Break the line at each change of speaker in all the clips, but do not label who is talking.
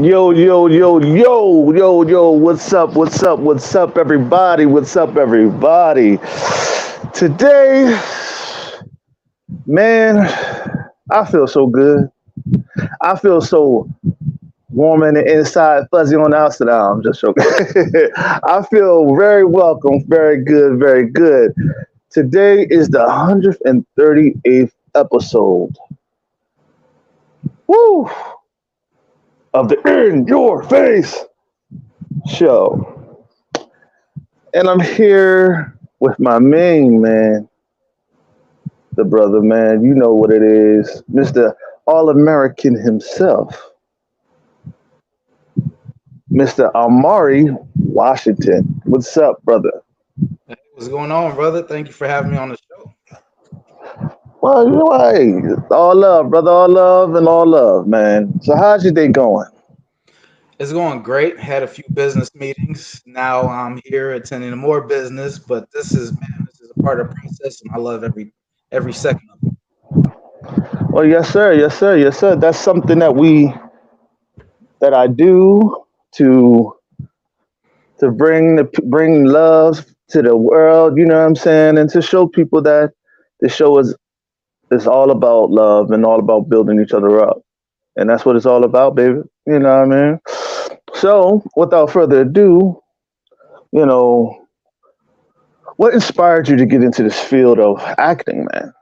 Yo, yo, yo, yo, yo, yo, what's up, what's up, what's up, everybody? What's up, everybody? Today, man, I feel so good. I feel so warm on the inside, fuzzy on the outside. Nah, I'm just joking. I feel very welcome, very good, very good. Today is the 138th episode. Woo! Of the In Your Face show. And I'm here with my main man, the brother man. You know what it is, Mr. All American himself, Mr. Omari Washington. What's up, brother?
Hey, what's going on, brother? Thank you for having me on the show.
Well, you know, hey, all love, brother, all love and all love, man. So, how's your day going?
It's going great. Had a few business meetings. Now I'm here attending more business, but this is a part of the process, and I love every second of it.
Well, yes, sir, yes, sir, yes, sir. That's something that I do to bring love to the world. You know what I'm saying, and to show people that the show is all about love and all about building each other up, and that's what it's all about, baby. You know what I mean? So, without further ado, you know, what inspired you to get into this field of acting, man?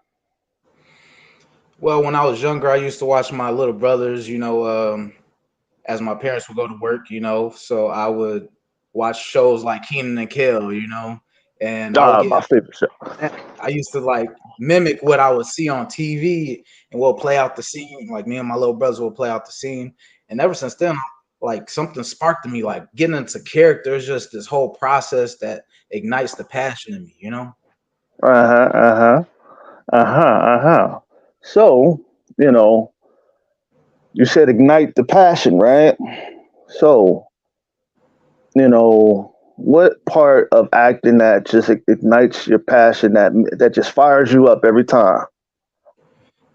Well, when I was younger, I used to watch my little brothers, as my parents would go to work, so I would watch shows like Keenan and Kel, and I would
Ah,
get
my favorite show.
I used to like mimic what I would see on TV and we'll play out the scene. Like me and my little brothers will play out the scene. And ever since then, like something sparked in me, like getting into character is just this whole process that ignites the passion in me.
Uh huh. Uh huh. Uh huh. Uh huh. So, you know, you said ignite the passion, right? So, what part of acting that just ignites your passion that just fires you up every time?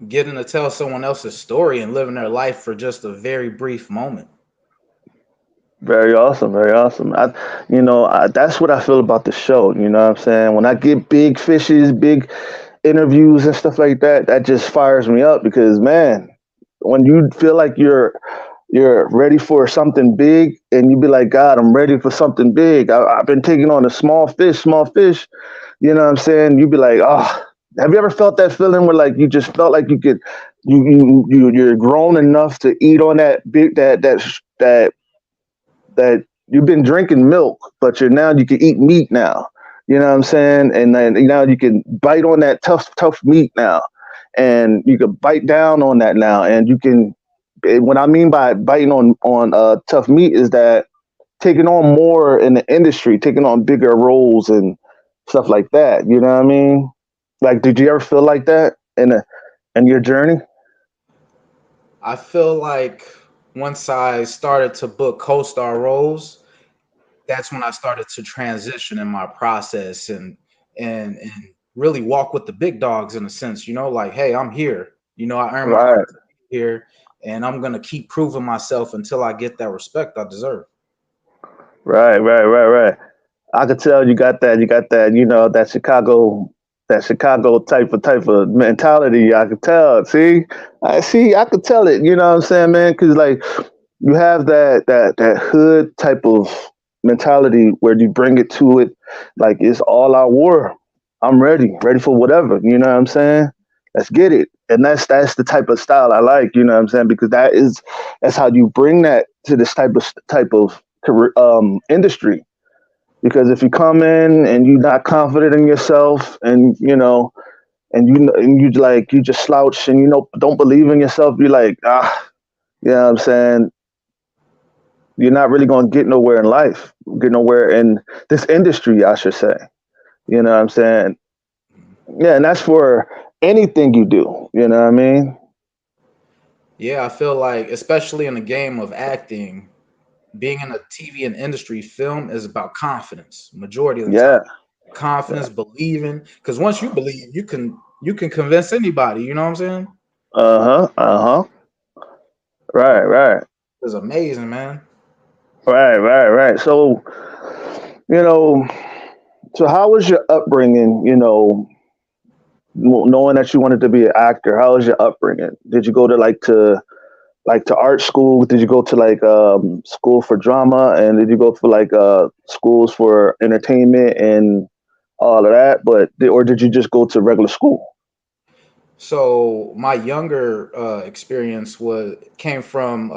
Getting to tell someone else's story and living their life for just a very brief moment.
Very awesome, very awesome. That's what I feel about the show. You know what I'm saying? When I get big fishes, big interviews and stuff like that, that just fires me up because man, when you feel like you're ready for something big, and you be like, God, I'm ready for something big. I've been taking on a small fish, small fish. You know what I'm saying? You be like, oh, have you ever felt that feeling where like you just felt like you could, you're grown enough to eat on that big that you've been drinking milk, but you're now you can eat meat now. You know what I'm saying? And then now you can bite on that tough meat now, and you can bite down on that now, and you can. What I mean by biting on tough meat is that taking on more in the industry, taking on bigger roles and stuff like that. You know what I mean? Like, did you ever feel like that in your journey?
I feel like once I started to book co-star roles, that's when I started to transition in my process and really walk with the big dogs in a sense, like, hey, I'm here. I earned my
Right,
right to be here and I'm gonna keep proving myself until I get that respect I deserve.
right. I could tell you got that, that Chicago type of mentality. I could tell. See, I could tell it. You know what I'm saying, man? Because like you have that hood type of mentality where you bring it to it, like it's all out war. I'm ready for whatever. You know what I'm saying? Let's get it. And that's the type of style I like. You know what I'm saying? Because that's how you bring that to this type of career, industry, because if you come in and you're not confident in yourself, and you just slouch, and don't believe in yourself, you're like, you know what I'm saying, you're not really going to get nowhere in life, get nowhere in this industry, I should say. You know what I'm saying? Yeah, and that's for anything you do. You know what I mean?
Yeah, I feel like, especially in the game of acting, being in a TV and industry, film is about confidence majority of the time.
Yeah,
Confidence, believing, because once you believe, you can convince anybody. You know what I'm saying?
uh-huh, uh-huh, right, right.
was amazing, man.
Right, right, right. So, you know, so how was your upbringing? Knowing that you wanted to be an actor, how was your upbringing? Did you go to like to art school? Did you go to like school for drama, and did you go for like schools for entertainment and all of that? Or did you just go to regular school?
So my younger experience was came from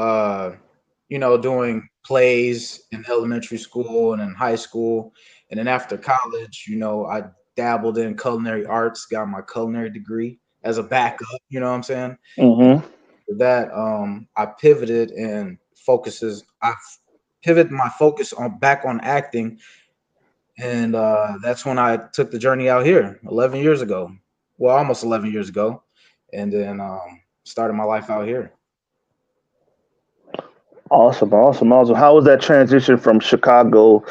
doing plays in elementary school and in high school, and then after college, I dabbled in culinary arts, got my culinary degree as a backup. You know what I'm saying? And
Mm-hmm.
after that, I pivoted and focuses. I pivoted my focus on back on acting, and that's when I took the journey out here 11 years ago. Well, almost 11 years ago, and then started my life out here.
Awesome, awesome, awesome. How was that transition from Chicago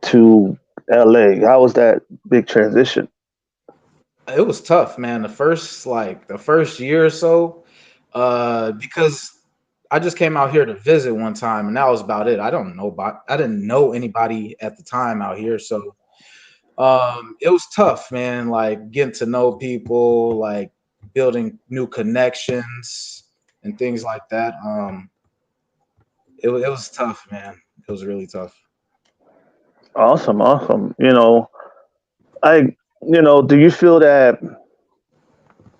to LA? How was that big transition?
It was tough, man. The first year or so, because I just came out here to visit one time, and that was about it. I didn't know anybody at the time out here, so it was tough, man. Like getting to know people, like building new connections and things like that. It was tough, man. It was really tough.
Awesome, awesome. I, do you feel that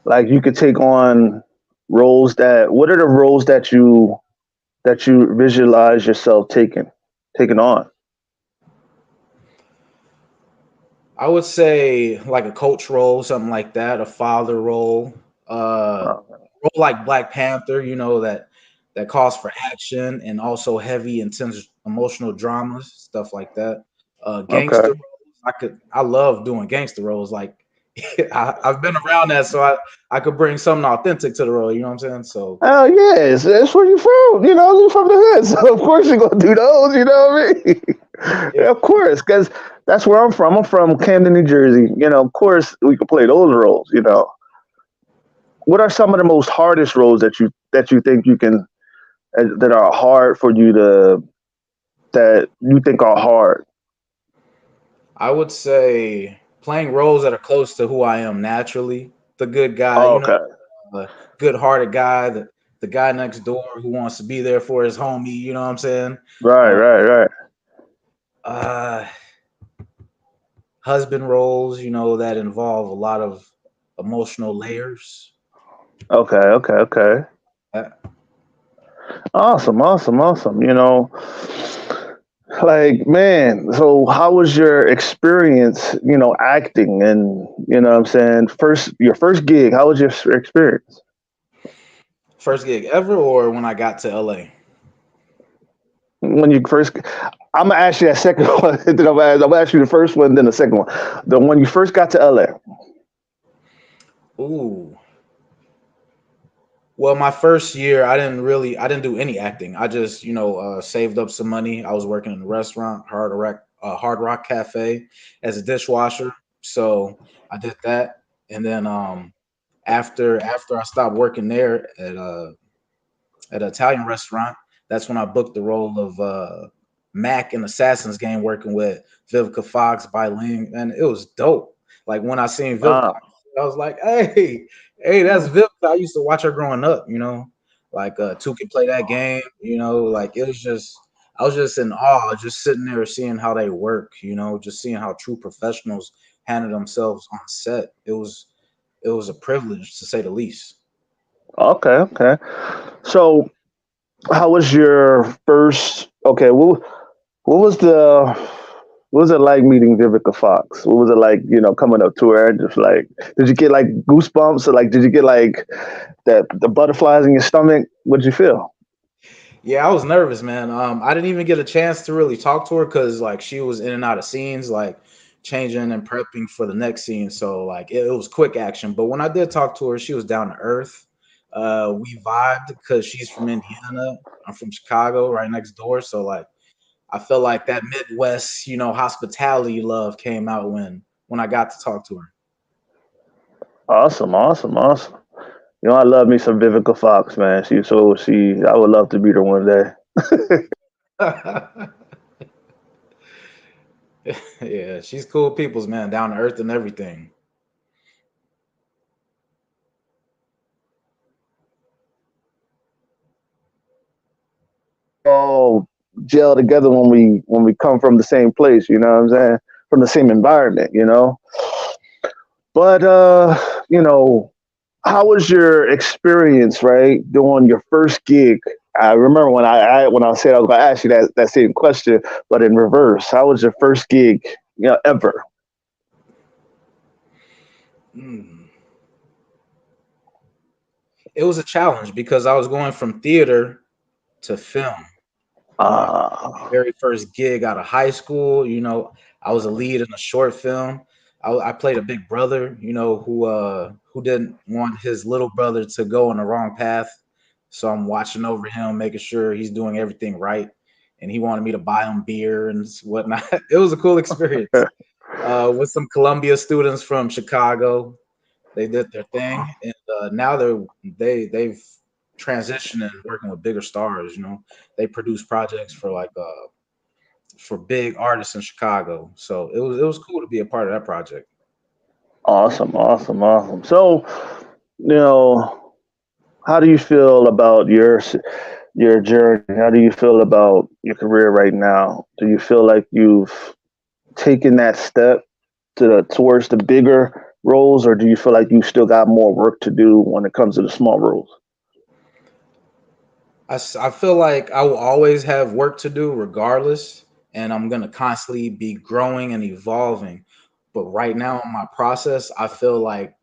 like you could take on what are the roles that you visualize yourself taking on?
I would say like a coach role, something like that, a father role,
Uh,
role like Black Panther, that calls for action and also heavy, intense emotional dramas, stuff like that. Gangster
okay.
roles, I love doing gangster roles. Like I've been around that, so I could bring something authentic to the role. You know what I'm saying? So
Oh yes, that's where you from. You from the hood, so of course you're gonna do those. You know what I mean?
yeah,
Of course, because that's where I'm from. I'm from Camden, New Jersey. Of course we can play those roles. What are some of the most hardest roles that you think you can that are hard for you to that you think are hard?
I would say playing roles that are close to who I am naturally. The good guy,
Oh, okay.
the good-hearted guy, the guy next door who wants to be there for his homie. You know what I'm saying?
Right,
Uh,
right, right.
uh, Husband roles, that involve a lot of emotional layers.
Okay, okay, okay.
Uh,
Awesome, awesome, awesome. Like, man, so how was your experience, acting and, what I'm saying, your first gig, how was your experience?
First gig ever, or when I got to LA?
When you first, I'm gonna ask you that second one, then I'm gonna ask you the first one, then the second one. The when you first got to LA.
Ooh. Well, my first year, I didn't do any acting. I just, saved up some money. I was working in a restaurant, Hard Rock Cafe, as a dishwasher. So I did that, and then after I stopped working there at an Italian restaurant, that's when I booked the role of Mac in Assassin's Game, working with Vivica Fox, Ling, and it was dope. Like when I seen Vivica,
Ah,
I was like, hey, that's Vivica. I used to watch her growing up, like two can play that game, like it was just. I was just in awe, just sitting there seeing how they work, just seeing how true professionals handle themselves on set. It was a privilege to say the least.
okay, okay. So how was your first okay, what was the what was it like meeting Vivica Fox? What was it like, coming up to her? Just like, did you get like goosebumps, or like, did you get like the butterflies in your stomach? What did you feel?
Yeah, I was nervous, man. I didn't even get a chance to really talk to her because like she was in and out of scenes, like changing and prepping for the next scene. So like it was quick action. But when I did talk to her, she was down to earth. We vibed because she's from Indiana. I'm from Chicago, right next door. So like I felt like that Midwest, hospitality love came out when I got to talk to her.
Awesome, awesome, awesome. I love me some Vivica Fox, man. I would love to meet her one day.
Yeah, she's cool people's, man, down to earth and everything.
All gel together when we come from the same place. You know what I'm saying? From the same environment. You know. But you know, how was your experience, right, doing your first gig? I remember when when I said I was going to ask you that same question, but in reverse. How was your first gig, ever?
Mm. It was a challenge because I was going from theater to film. Uh, my
Ah,
very first gig out of high school, I was a lead in a short film. I played a big brother, who didn't want his little brother to go on the wrong path. So I'm watching over him, making sure he's doing everything right. And he wanted me to buy him beer and whatnot. It was a cool experience. With some Columbia students from Chicago. They did their thing, and now they've transitioned and working with bigger stars. They produce projects for big artists in Chicago. So it was cool to be a part of that project.
awesome, awesome, awesome. So, you know, how do you feel about your journey? How do you feel about your career right now? Do you feel like you've taken that step towards the bigger roles, or do you feel like you still got more work to do when it comes to the small roles?
I feel like I will always have work to do regardless, and I'm gonna constantly be growing and evolving. But right now in my process, I feel like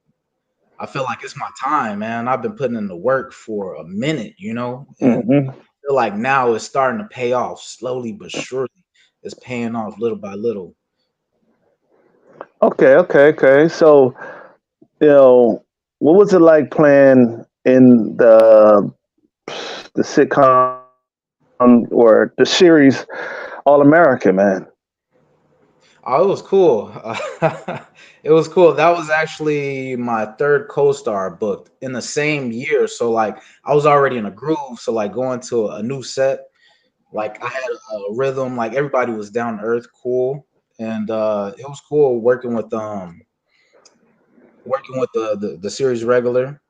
it's my time, man. I've been putting in the work for a minute, and
Hmm.
feel like now it's starting to pay off slowly but surely. It's paying off little by little.
Okay, okay, okay. So, you know, what was it like playing in the sitcom or the series All American, man?
Oh, it was cool. It was cool. That was actually my third co-star booked in the same year. So like I was already in a groove. So like going to a new set, like I had a rhythm. Like everybody was down to earth, cool, and it was cool working with the series regular.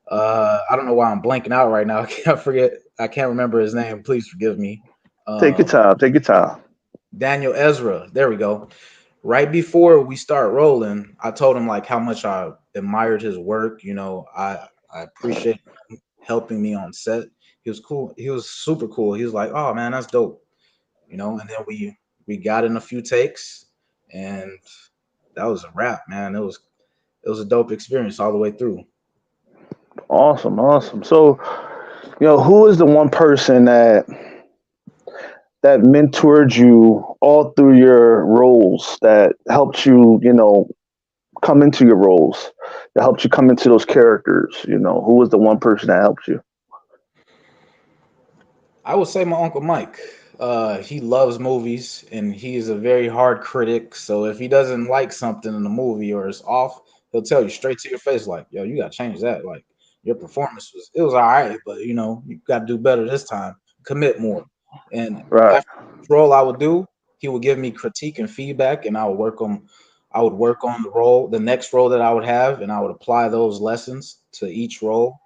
I don't know why I'm blanking out right now. I can't forget. I can't remember his name. Please forgive me.
Take your
Um,
time. Take your time.
Daniel Ezra. There we go. Right before we start rolling, I told him like how much I admired his work. I appreciate him helping me on set. He was cool. He was super cool. He was like, "Oh man, that's dope." And then we got in a few takes, and that was a wrap, man. It was a dope experience all the way through.
Awesome, awesome. So, who is the one person that mentored you all through your roles, that helped you, come into your roles, that helped you come into those characters? Who was the one person that helped you?
I would say my uncle Mike. He loves movies and he is a very hard critic. So if he doesn't like something in the movie or it's off, he'll tell you straight to your face, like, "Yo, you gotta change that. Like, your performance was all right, but you gotta do better this time. Commit more." And
Right.
after each role I would do, he would give me critique and feedback, and I would work on the next role that I would have, and I would apply those lessons to each role.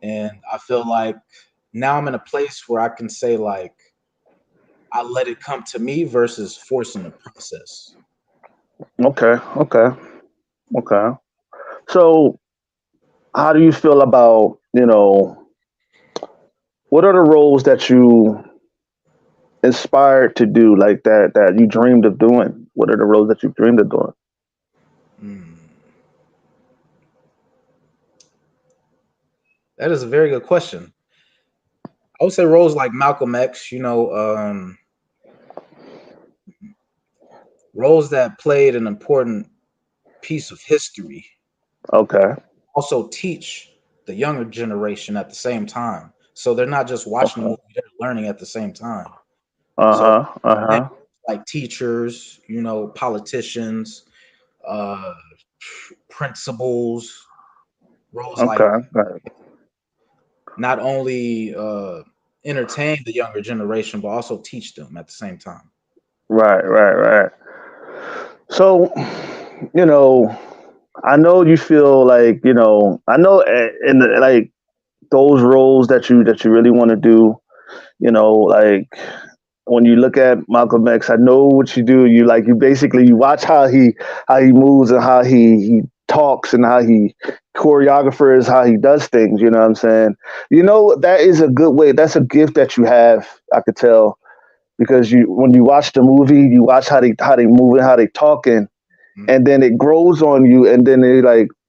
And I feel like now I'm in a place where I can say like I let it come to me versus forcing the process.
Okay. Okay. Okay. So, how do you feel about, what are the roles that you inspired to do, like that you dreamed of doing? What are the roles that you dreamed of doing?
Mm, that is a very good question. I would say roles like Malcolm X, roles that played an important piece of history,
Okay.
also teach the younger generation at the same time. So they're not just watching a
Okay.
movie, they're learning at the same time.
Uh
So
huh. Uh
again,
huh.
like teachers, politicians, uh, principals, roles like
Okay. Right.
not only entertain the younger generation, but also teach them at the same time.
Right, right, right. So, you know, I know you feel like, I know in like those roles that you really want to do, like when you look at Malcolm X, I know what you do. You basically you watch how he moves and how he talks and how he choreographers, how he does things, you know what I'm saying? That is a good way. That's a gift that you have, I could tell, because you when you watch the movie, you watch how they move and how they talking,
Mhm.
and then it grows on you, and then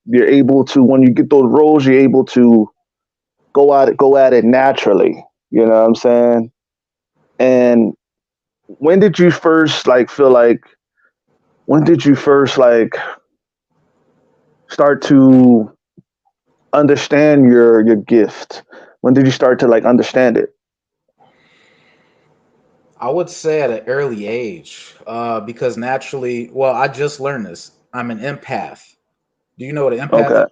you're able to, when you get those roles, you're able to go at it naturally. You know what I'm saying? And when did you first feel like when did you first start to understand your gift? When did you start to understand it?
I would say at an early age, because naturally, well, I just learned this. I'm an empath. Do you know what an empath
Okay.
is?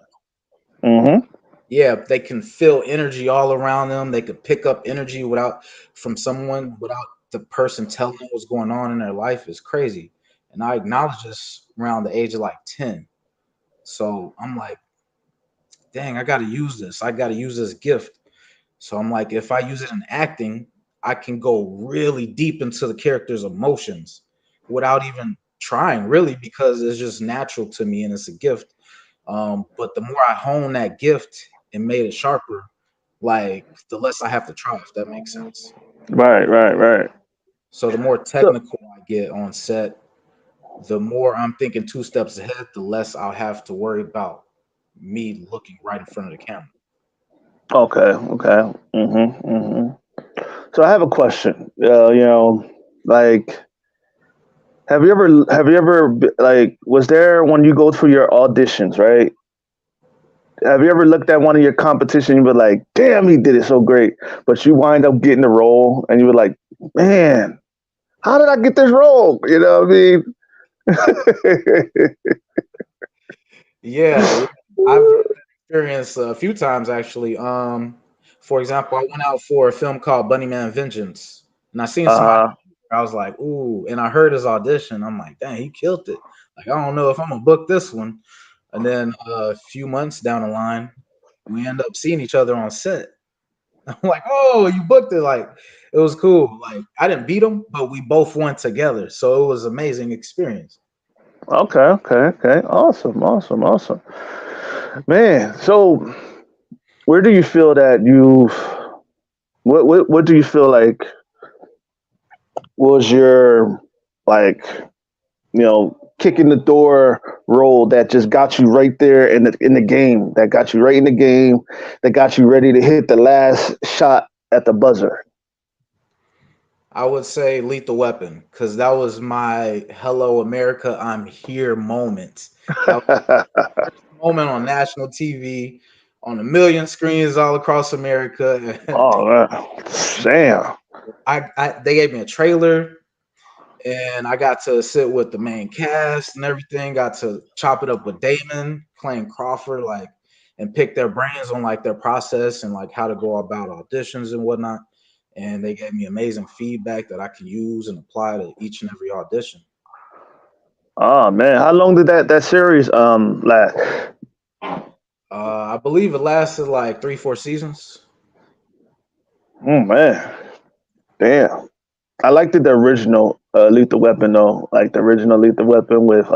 Mhm.
Yeah, they can feel energy all around them. They could pick up energy without from someone without the person telling them what's going on in their life is crazy. And I acknowledge this around the age of like 10. So I'm like, dang, I gotta use this. I gotta use this gift. So I'm like, if I use it in acting, I can go really deep into the character's emotions without even trying, really, because it's just natural to me and it's a gift. But the more I hone that gift and made it sharper, like the less I have to try, if that makes sense.
Right, right, right.
So the more
So,
technical I get on set, the more I'm thinking two steps ahead, the less I'll have to worry about me looking right in front of the camera.
okay, okay. Mhm, mhm. So I have a question. Like, was there, when you go through your auditions, right? Have you ever looked at one of your competition, you were like, damn, he did it so great, but you wind up getting the role and you were like, man, how did I get this role? You know what I mean?
Yeah, yeah. I've had that experience a few times actually. For example, I went out for a film called Bunnyman Vengeance, and I seen somebody.
Uh-huh.
I was like, ooh, and I heard his audition. I'm like, dang, he killed it. Like, I don't know if I'm gonna book this one. And then a few months down the line, we end up seeing each other on set. I'm like, oh, you booked it. Like, it was cool. Like, I didn't beat him, but we both went together, so it was an amazing experience.
Okay, okay, okay. Awesome, awesome, awesome. Man, so where do you feel that what do you feel like was your, like, kicking the door role that just got you right there in the game, that got you right in the game, that got you ready to hit the last shot at the buzzer?
I would say Lethal Weapon because that was my "Hello America, I'm here" moment. That was a moment on national TV, on a million screens all across America.
Oh man, damn.
I they gave me a trailer, and I got to sit with the main cast and everything. Got to chop it up with Damon playing Crawford, like, and pick their brains on like their process and like how to go about auditions and whatnot. And they gave me amazing feedback that I can use and apply to each and every audition.
Oh man, how long did that series last?
I believe it lasted like 3, 4 seasons.
Oh man, damn. I liked the original Lethal Weapon though, like the original Lethal Weapon with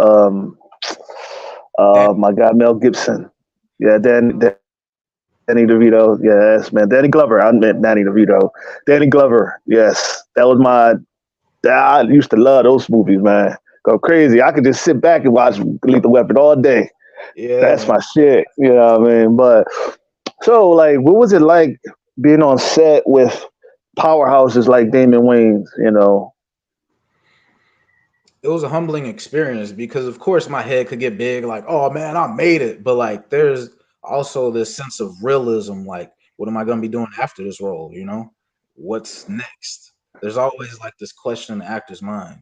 That
my guy Mel Gibson. Yeah, Danny DeVito. Yes, man. Danny Glover. I meant Danny DeVito. Danny Glover. Yes, that was I used to love those movies, man. Go crazy. I could just sit back and watch Lethal Weapon all day.
yeah,
That's
man.
my shit. You know what I mean? But so, like, what was it like being on set with powerhouses like Damon Wayans?
It was a humbling experience because of course my head could get big, like, oh man, I made it. But like there's also this sense of realism, like, what am I gonna be doing after this role? What's next? There's always like this question in the actor's mind.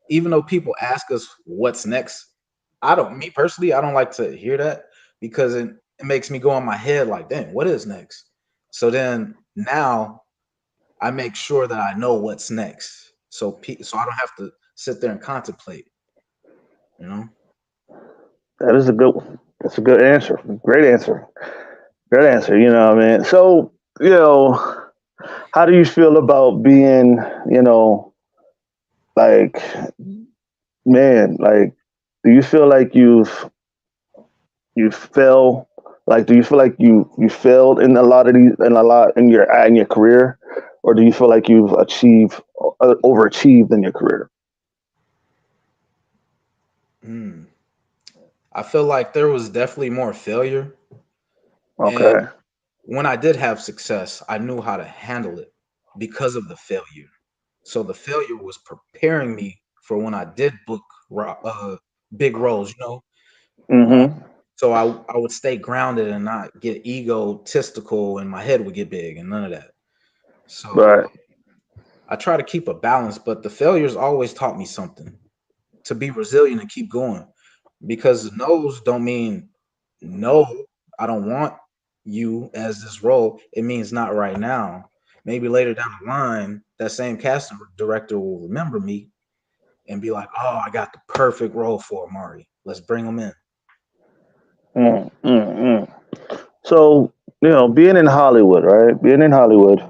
Even though people ask us what's next, me personally, I don't like to hear that because it makes me go in my head like, dang, what is next? So then now I make sure that I know what's next, so I don't have to sit there and contemplate. You know.
That is a good one. That's a good answer. Great answer. Great answer. You know what I mean? So, you know, how do you feel about being, you know, like, man, like, do you feel like you fell, like, do you feel like you failed in a lot of these, in your career, or do you feel like you've achieved overachieved in your career?
Mm. I feel like there was definitely more failure, and
Okay.
when I did have success, I knew how to handle it because of the failure. So the failure was preparing me for when I did book big roles, you know. Uh,
Mm-hmm.
so I would stay grounded and not get egotistical, and my head would get big and none of that. So
Right.
I try to keep a balance, but the failures always taught me something to be resilient and keep going. Because no's don't mean no, I don't want you as this role. It means not right now. Maybe later down the line, that same casting director will remember me and be like, "Oh, I got the perfect role for Omari. Let's bring him in."
Mm, mm, mm. So, you know, being in Hollywood, right? Being in Hollywood,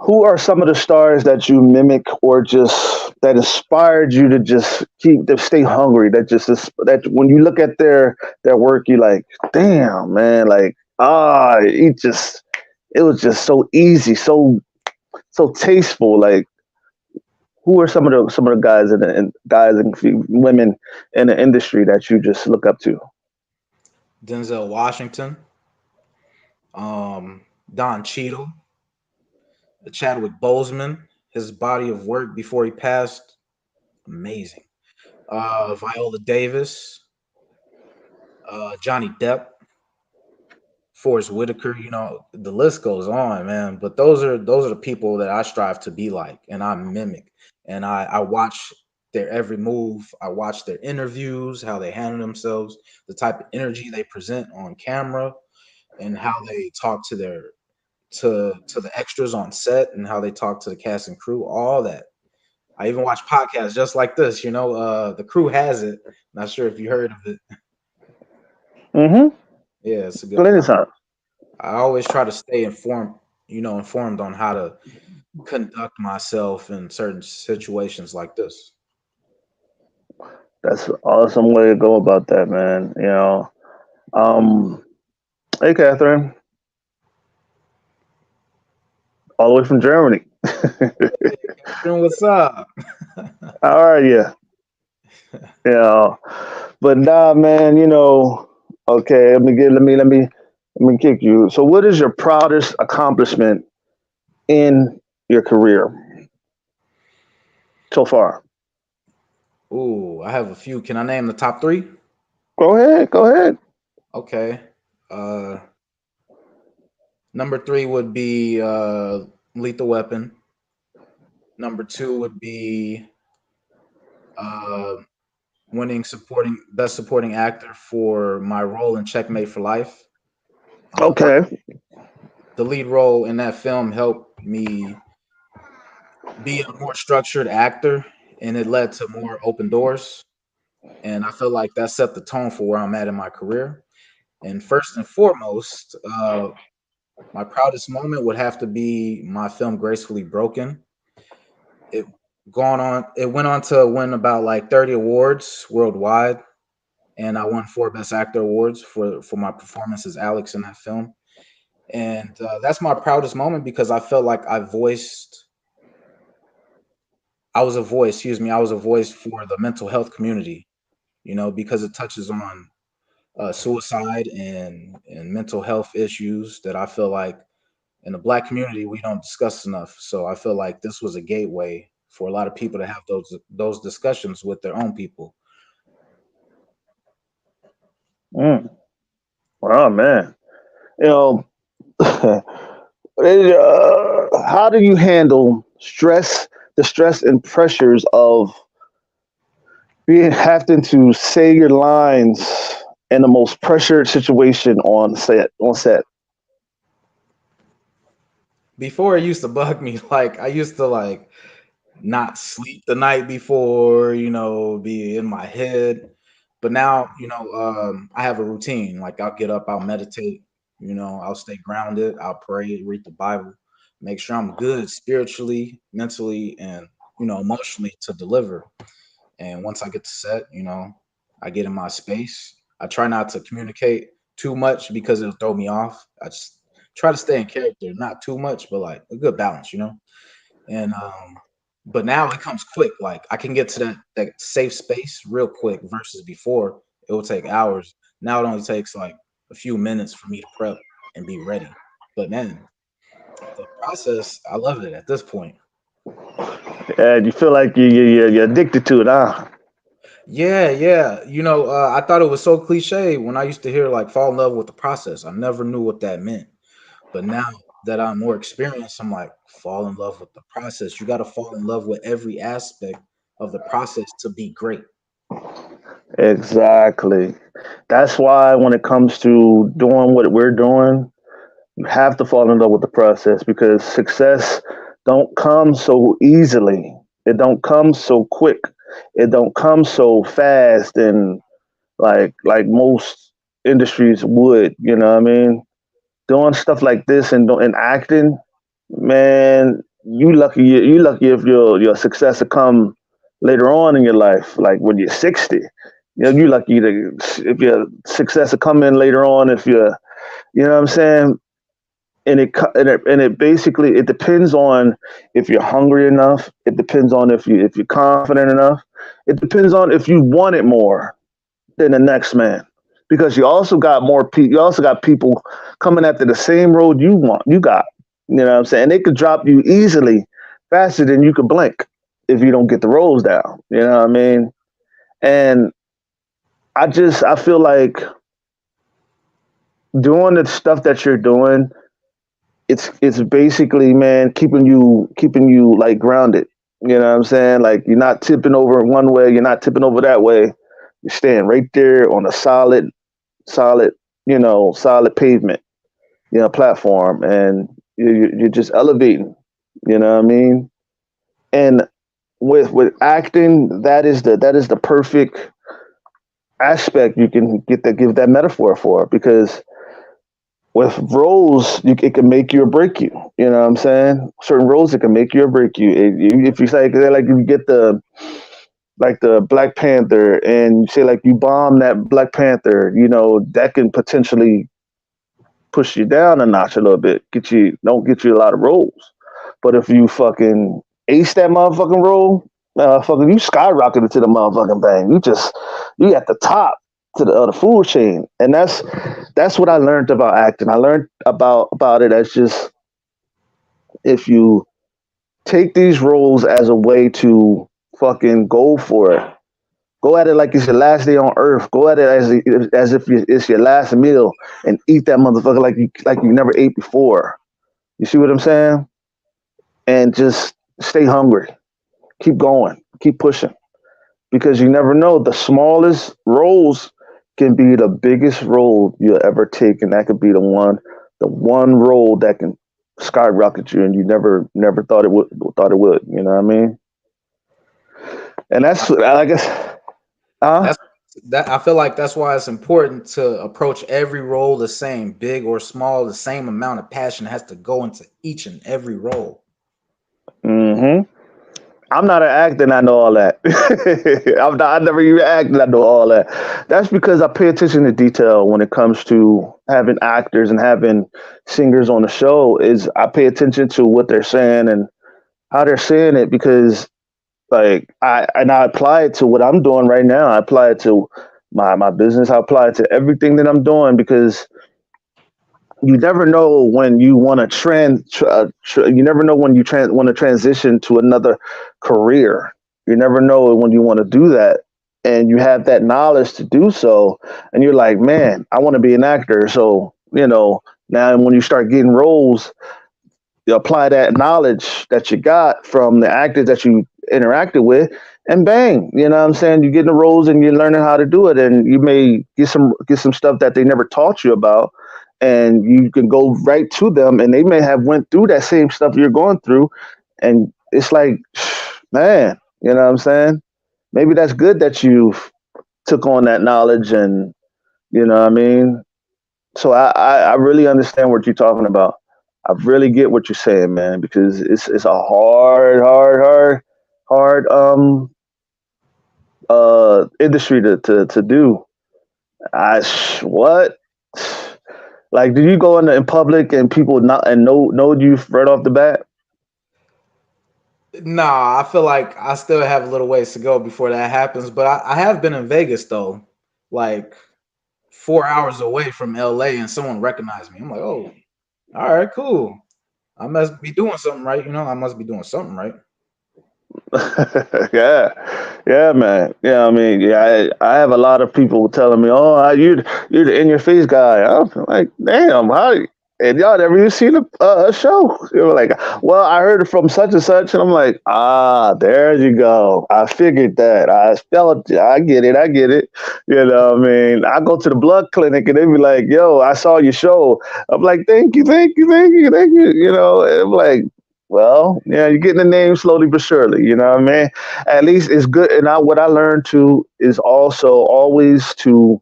who are some of the stars that you mimic or just that inspired you to just keep to stay hungry? That just that when you look at their work, you like, damn, man, like it was just so easy, so tasteful. Like, who are some of the guys guys and women in the industry that you just look up to?
Denzel Washington, Don Cheadle, Chadwick Boseman. His body of work before he passed, amazing. Viola Davis, Johnny Depp, Forrest Whitaker, you know, the list goes on, man. But those are the people that I strive to be like and I mimic. And I watch their every move. I watch their interviews, how they handle themselves, the type of energy they present on camera, and how they talk to the extras on set and how they talk to the cast and crew, all that. I even watch podcasts just like this, you know. The crew has it. Not sure if you heard of it.
Mm-hmm.
Yeah, it's a good
Plenty
pod.
of time.
I always try to stay informed, informed on how to conduct myself in certain situations like this.
That's an awesome way to go about that, man. You know. Um, hey, Catherine, all the way from Germany.
Hey, Catherine, what's up?
How are you? You know, but nah, man. You know, okay. Let me kick you. So, what is your proudest accomplishment in your career so far?
Ooh, I have a few. Can I name the top three?
Go ahead. Go ahead.
Okay. Uh, Number three would be Lethal Weapon. Number two would be uh, winning supporting best supporting actor for my role in Checkmate for Life.
Okay.
The lead role in that film helped me be a more structured actor, and it led to more open doors. And I feel like that set the tone for where I'm at in my career. And first and foremost, my proudest moment would have to be my film Gracefully Broken. It it went on to win about like 30 awards worldwide, and I won 4 Best Actor awards for my performance as Alex in that film. And that's my proudest moment because I felt like I was a voice, excuse me, I was a voice for the mental health community, because it touches on suicide and mental health issues that I feel like in the Black community we don't discuss enough. So I feel like this was a gateway for a lot of people to have those discussions with their own people.
Mm. Oh man. You know, how do you handle the stress and pressures of being having to say your lines in the most pressured situation on set? On set.
Before it used to bug me. Like I used to like not sleep the night before, be in my head. But now, I have a routine. Like I'll get up, I'll meditate, I'll stay grounded, I'll pray, read the Bible, make sure I'm good spiritually, mentally, and emotionally to deliver. And once I get to set, I get in my space. I try not to communicate too much because it'll throw me off. I just try to stay in character, not too much, but like a good balance. And but now it comes quick. Like I can get to that safe space real quick versus before it would take hours. Now it only takes like a few minutes for me to prep and be ready. But man, the process, I love it at this point.
And you feel like you're addicted to it, huh?
Yeah, yeah. I thought it was so cliche when I used to hear like fall in love with the process. I never knew what that meant. But now that I'm more experienced, I'm like, fall in love with the process. You got to fall in love with every aspect of the process to be great.
Exactly. That's why when it comes to doing what we're doing, you have to fall in love with the process because success don't come so easily. It don't come so quick. It don't come so fast and like most industries would. You know what I mean? Doing stuff like this and acting, man, you lucky if your success will come later on in your life, like when you're 60. You lucky to if your success will come in later on if you're you know what I'm saying? And it basically it depends on if you're hungry enough. It depends on if you're confident enough. It depends on if you want it more than the next man, because you also got people coming after the same road you got. You know what I'm saying? They could drop you easily, faster than you could blink if you don't get the roles down. You know what I mean? And I feel like doing the stuff that you're doing, it's basically, man, keeping you like grounded. You know what I'm saying? Like you're not tipping over one way, you're not tipping over that way. You're staying right there on a solid, solid pavement, platform, and you're just elevating. You know what I mean? And with acting, that is the perfect aspect you can give that metaphor for, because with roles, it can make you or break you. You know what I'm saying? Certain roles, it can make you or break you. If you say like if you get the Black Panther and you say like you bomb that Black Panther, that can potentially push you down a notch a little bit, don't get you a lot of roles. But if you fucking ace that motherfucking role, fucking you skyrocketed to the motherfucking thing. You at the top to the other food chain, and that's what I learned about acting. I learned about it as just if you take these roles as a way to fucking go for it. Go at it like it's your last day on earth. Go at it as if it's your last meal, and eat that motherfucker like you never ate before. You see what I'm saying? And just stay hungry. Keep going. Keep pushing, because you never know. The smallest roles can be the biggest role you'll ever take, and that could be the one role that can skyrocket you, and you never thought it would. You know what I mean? And that's I guess.
That's that I feel like that's why it's important to approach every role the same, big or small, the same amount of passion has to go into each and every role.
hmm I'm not an actor and I know all that. I never even acted, I know all that. That's because I pay attention to detail when it comes to having actors and having singers on the show. Is I pay attention to what they're saying and how they're saying it, because like I apply it to what I'm doing right now. I apply it to my business. I apply it to everything that I'm doing, because you never know when you want to you never know when want to transition to another career. You never know when you want to do that, and you have that knowledge to do so, and you're like, man, I want to be an actor. So now when you start getting roles, you apply that knowledge that you got from the actors that you interacted with, and bang, you know what I'm saying? You get in the roles and you're learning how to do it, and you may get some stuff that they never taught you about, and you can go right to them, and they may have went through that same stuff you're going through, and it's like, man, you know what I'm saying? Maybe that's good that you took on that knowledge, and you know what I mean. So I really understand what you're talking about. I really get what you're saying, man, because it's a hard industry to do. What? Like, do you go in public and people not and know you right off the bat?
Nah, I feel like I still have a little ways to go before that happens. But I have been in Vegas though, like 4 hours away from LA, and someone recognized me. I'm like, oh, all right, cool. I must be doing something right. I must be doing something right.
Yeah, yeah, man. Yeah, I mean, yeah, I have a lot of people telling me, "Oh, you're the in your face guy." I'm like, damn, how? And y'all never even seen a show? They were like, "Well, I heard it from such and such," and I'm like, "Ah, there you go. I figured that. I felt it. I get it. I get it." You know, what I mean, I go to the blood clinic and they be like, "Yo, I saw your show." I'm like, "Thank you, thank you, thank you, thank you." You know, and I'm like, well, yeah, you're getting the name slowly but surely. You know what I mean? At least it's good. And what I learned too is also always to.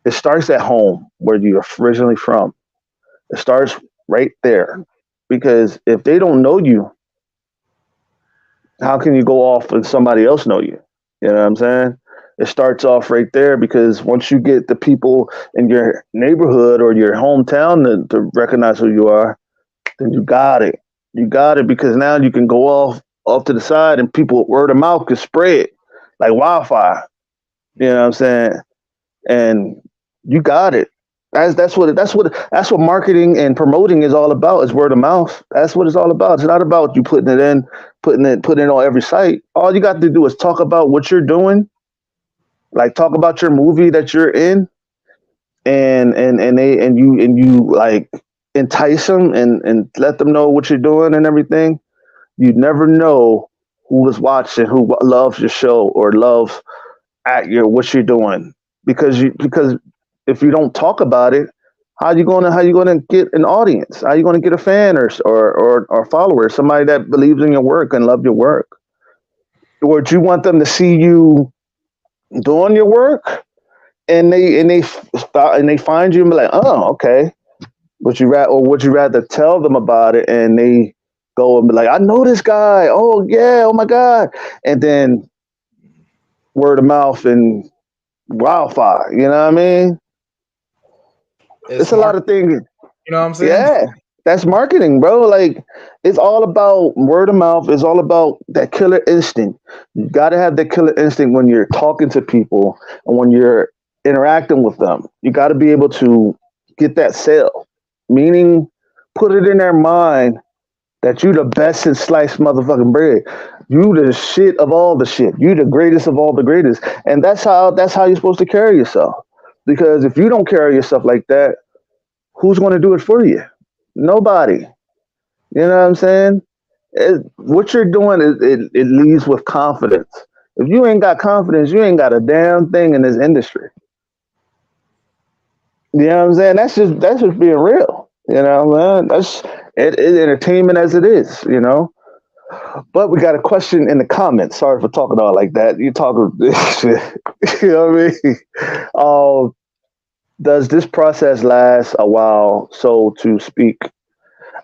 It starts at home, where you're originally from. It starts right there, because if they don't know you, how can you go off and somebody else know you? You know what I'm saying? It starts off right there, because once you get the people in your neighborhood or your hometown to recognize who you are, then you got it. You got it, because now you can go off to the side, and people word of mouth can spread like wildfire. You know what I'm saying? And you got it. That's what marketing and promoting is all about. Is word of mouth. That's what it's all about. It's not about you putting it on every site. All you got to do is talk about what you're doing, like talk about your movie that you're in, and you like entice them and let them know what you're doing and everything. You never know who was watching, who loves your show or loves at your what you're doing, because if you don't talk about it, how you gonna get an audience? How you gonna get a fan or follower, somebody that believes in your work and love your work? Or do you want them to see you doing your work, and they find you and be like, oh, okay. Would you rather tell them about it and they go and be like, I know this guy. Oh yeah, oh my god, and then word of mouth and wildfire. You know what I mean?
It's
It's a
smart.
lot of things.
You know what I'm saying?
Yeah, that's marketing, bro. Like, it's all about word of mouth. It's all about that killer instinct. You got to have that killer instinct when you're talking to people and when you're interacting with them. You got to be able to get that sale, meaning put it in their mind that you the best in sliced motherfucking bread. You the shit of all the shit. You the greatest of all the greatest. And that's how you're supposed to carry yourself. Because if you don't carry yourself like that, who's going to do it for you? Nobody. You know what I'm saying? What you're doing it leads with confidence. If you ain't got confidence, you ain't got a damn thing in this industry. You know what I'm saying? That's just being real. You know, man. It's entertainment as it is. You know. But we got a question in the comments. Sorry for talking all like that. You talking this shit. You know what I mean? Um, does this process last a while, so to speak?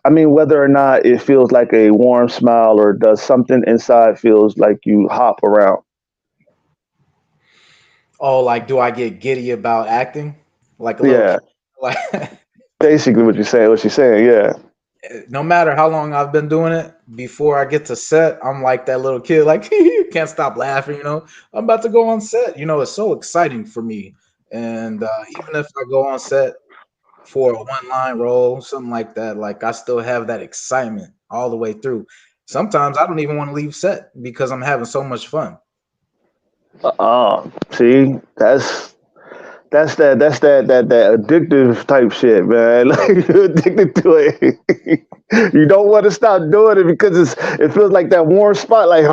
I mean, whether or not it feels like a warm smile, or does something inside feels like you hop around?
Oh, like, do I get giddy about acting like a little kid?
Yeah,
Like,
basically what you're saying. What you're saying. Yeah.
no matter how long I've been doing it, before I get to set, I'm like that little kid, like can't stop laughing. I'm about to go on set. It's so exciting for me. And even if I go on set for a one line role, something like that, like I still have that excitement all the way through. Sometimes I don't even want to leave set because I'm having so much fun.
See, That's that addictive type shit, man. Like you're addicted to it. You don't want to stop doing it because it feels like that warm spot. Like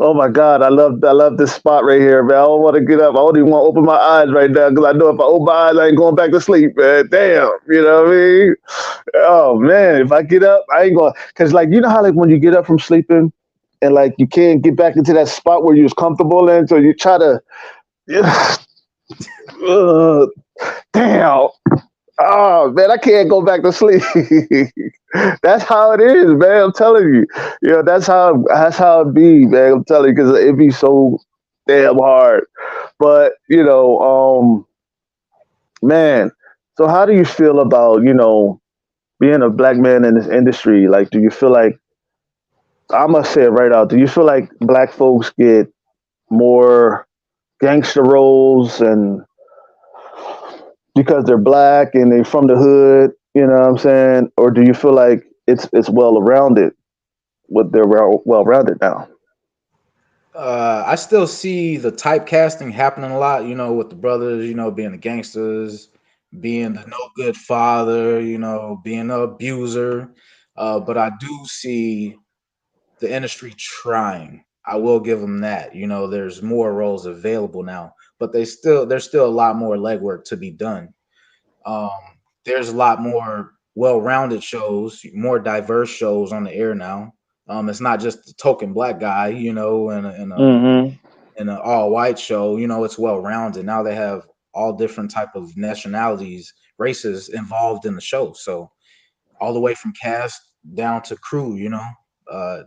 oh my god, I love this spot right here, man. I don't want to get up. I don't even want to open my eyes right now because I know if I open my eyes, I ain't going back to sleep, man. Damn, you know what I mean? Oh man, if I get up, I ain't going because like you know how like when you get up from sleeping and like you can't get back into that spot where you was comfortable in, so you try to. Uh, damn. Oh man, I can't go back to sleep. That's how it is, man. I'm telling you. You know, that's how it be, man. I'm telling you, because it be so damn hard. But, man, so how do you feel about, being a black man in this industry? Like, do you feel like I must say it right out, do you feel like black folks get more gangster roles and because they're black and they from the hood, you know what I'm saying? Or do you feel like it's well rounded? What they're well rounded now?
I still see the typecasting happening a lot, with the brothers, being the gangsters, being the no good father, being an abuser. But I do see the industry trying. I will give them that. There's more roles available now, but there's still a lot more legwork to be done. Um, there's a lot more well-rounded shows, more diverse shows on the air now. It's not just the token black guy,
Hmm.
in an all-white show. It's well-rounded. Now they have all different type of nationalities, races involved in the show. So all the way from cast down to crew.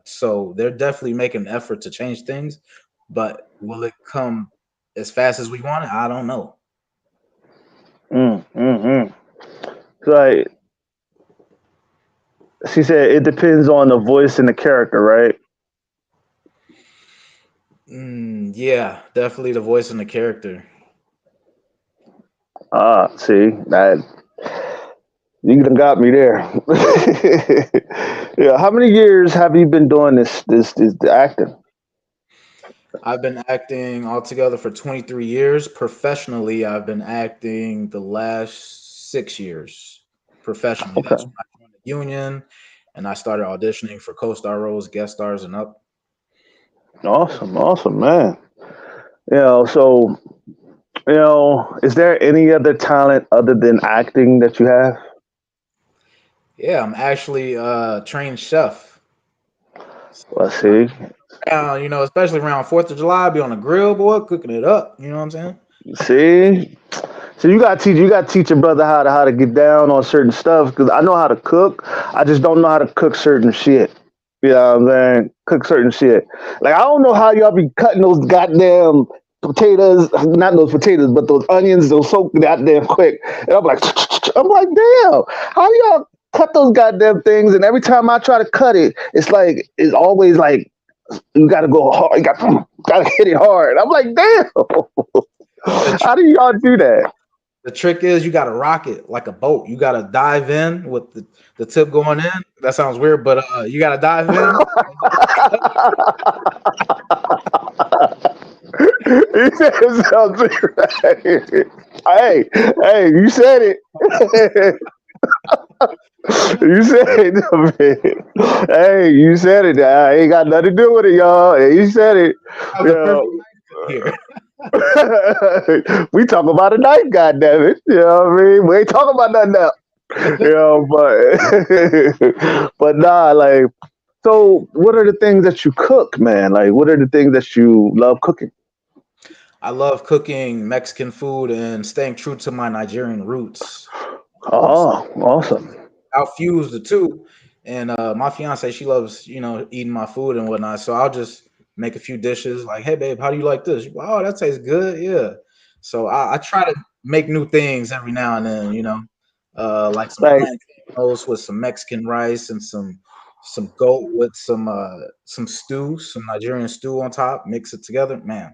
So they're definitely making an effort to change things, but will it come as fast as we want it? I don't know.
Mm-hmm. Like she said, it depends on the voice and the character, right?
Yeah, definitely the voice and the character.
Ah, see that you done got me there. Yeah. How many years have you been doing this acting?
I've been acting altogether for 23 years. Professionally, I've been acting the last 6 years. Professionally, that's
Okay.
when I joined the union and I started auditioning for co-star roles, guest stars, and up.
Awesome, awesome, man. So is there any other talent other than acting that you have?
Yeah, I'm actually a trained chef. So
Let's see.
especially around 4th of July, I be on the grill, boy, cooking it up. You know what I'm saying?
See, so you gotta teach your brother how to get down on certain stuff because I know how to cook. I just don't know how to cook certain shit. You know what I'm saying? Cook certain shit. Like I don't know how y'all be cutting those goddamn potatoes, not those potatoes, but those onions, those so goddamn quick. And I'm like, I'm like, damn, how y'all cut those goddamn things? And every time I try to cut it, it's always like you gotta go hard. You gotta hit it hard. I'm like, damn.
The
How
trick,
do y'all do that?
the trick is you got to rock it like a boat. You got to dive in with the tip going in. That sounds weird, but you got to dive in.
You said it sounds right. Hey, hey, you said it. You said it. Hey, you said it. I ain't got nothing to do with it, y'all. Hey, you said it.
I have
You
the perfect
know.
here.
We talk about a knife, goddamn it. You know what I mean? We ain't talking about nothing else. But nah, like, so what are the things that you cook, man? Like, what are the things that you love cooking?
I love cooking Mexican food and staying true to my Nigerian roots. So
Oh, awesome.
I'll fuse the two. And my fiance, she loves, eating my food and whatnot. So I'll just make a few dishes like, hey, babe, how do you like this? She's like, oh, that tastes good. Yeah. So I try to make new things every now and then, like some
Like,
plantain roast with some Mexican rice and some goat with some stew, some Nigerian stew on top, mix it together. Man,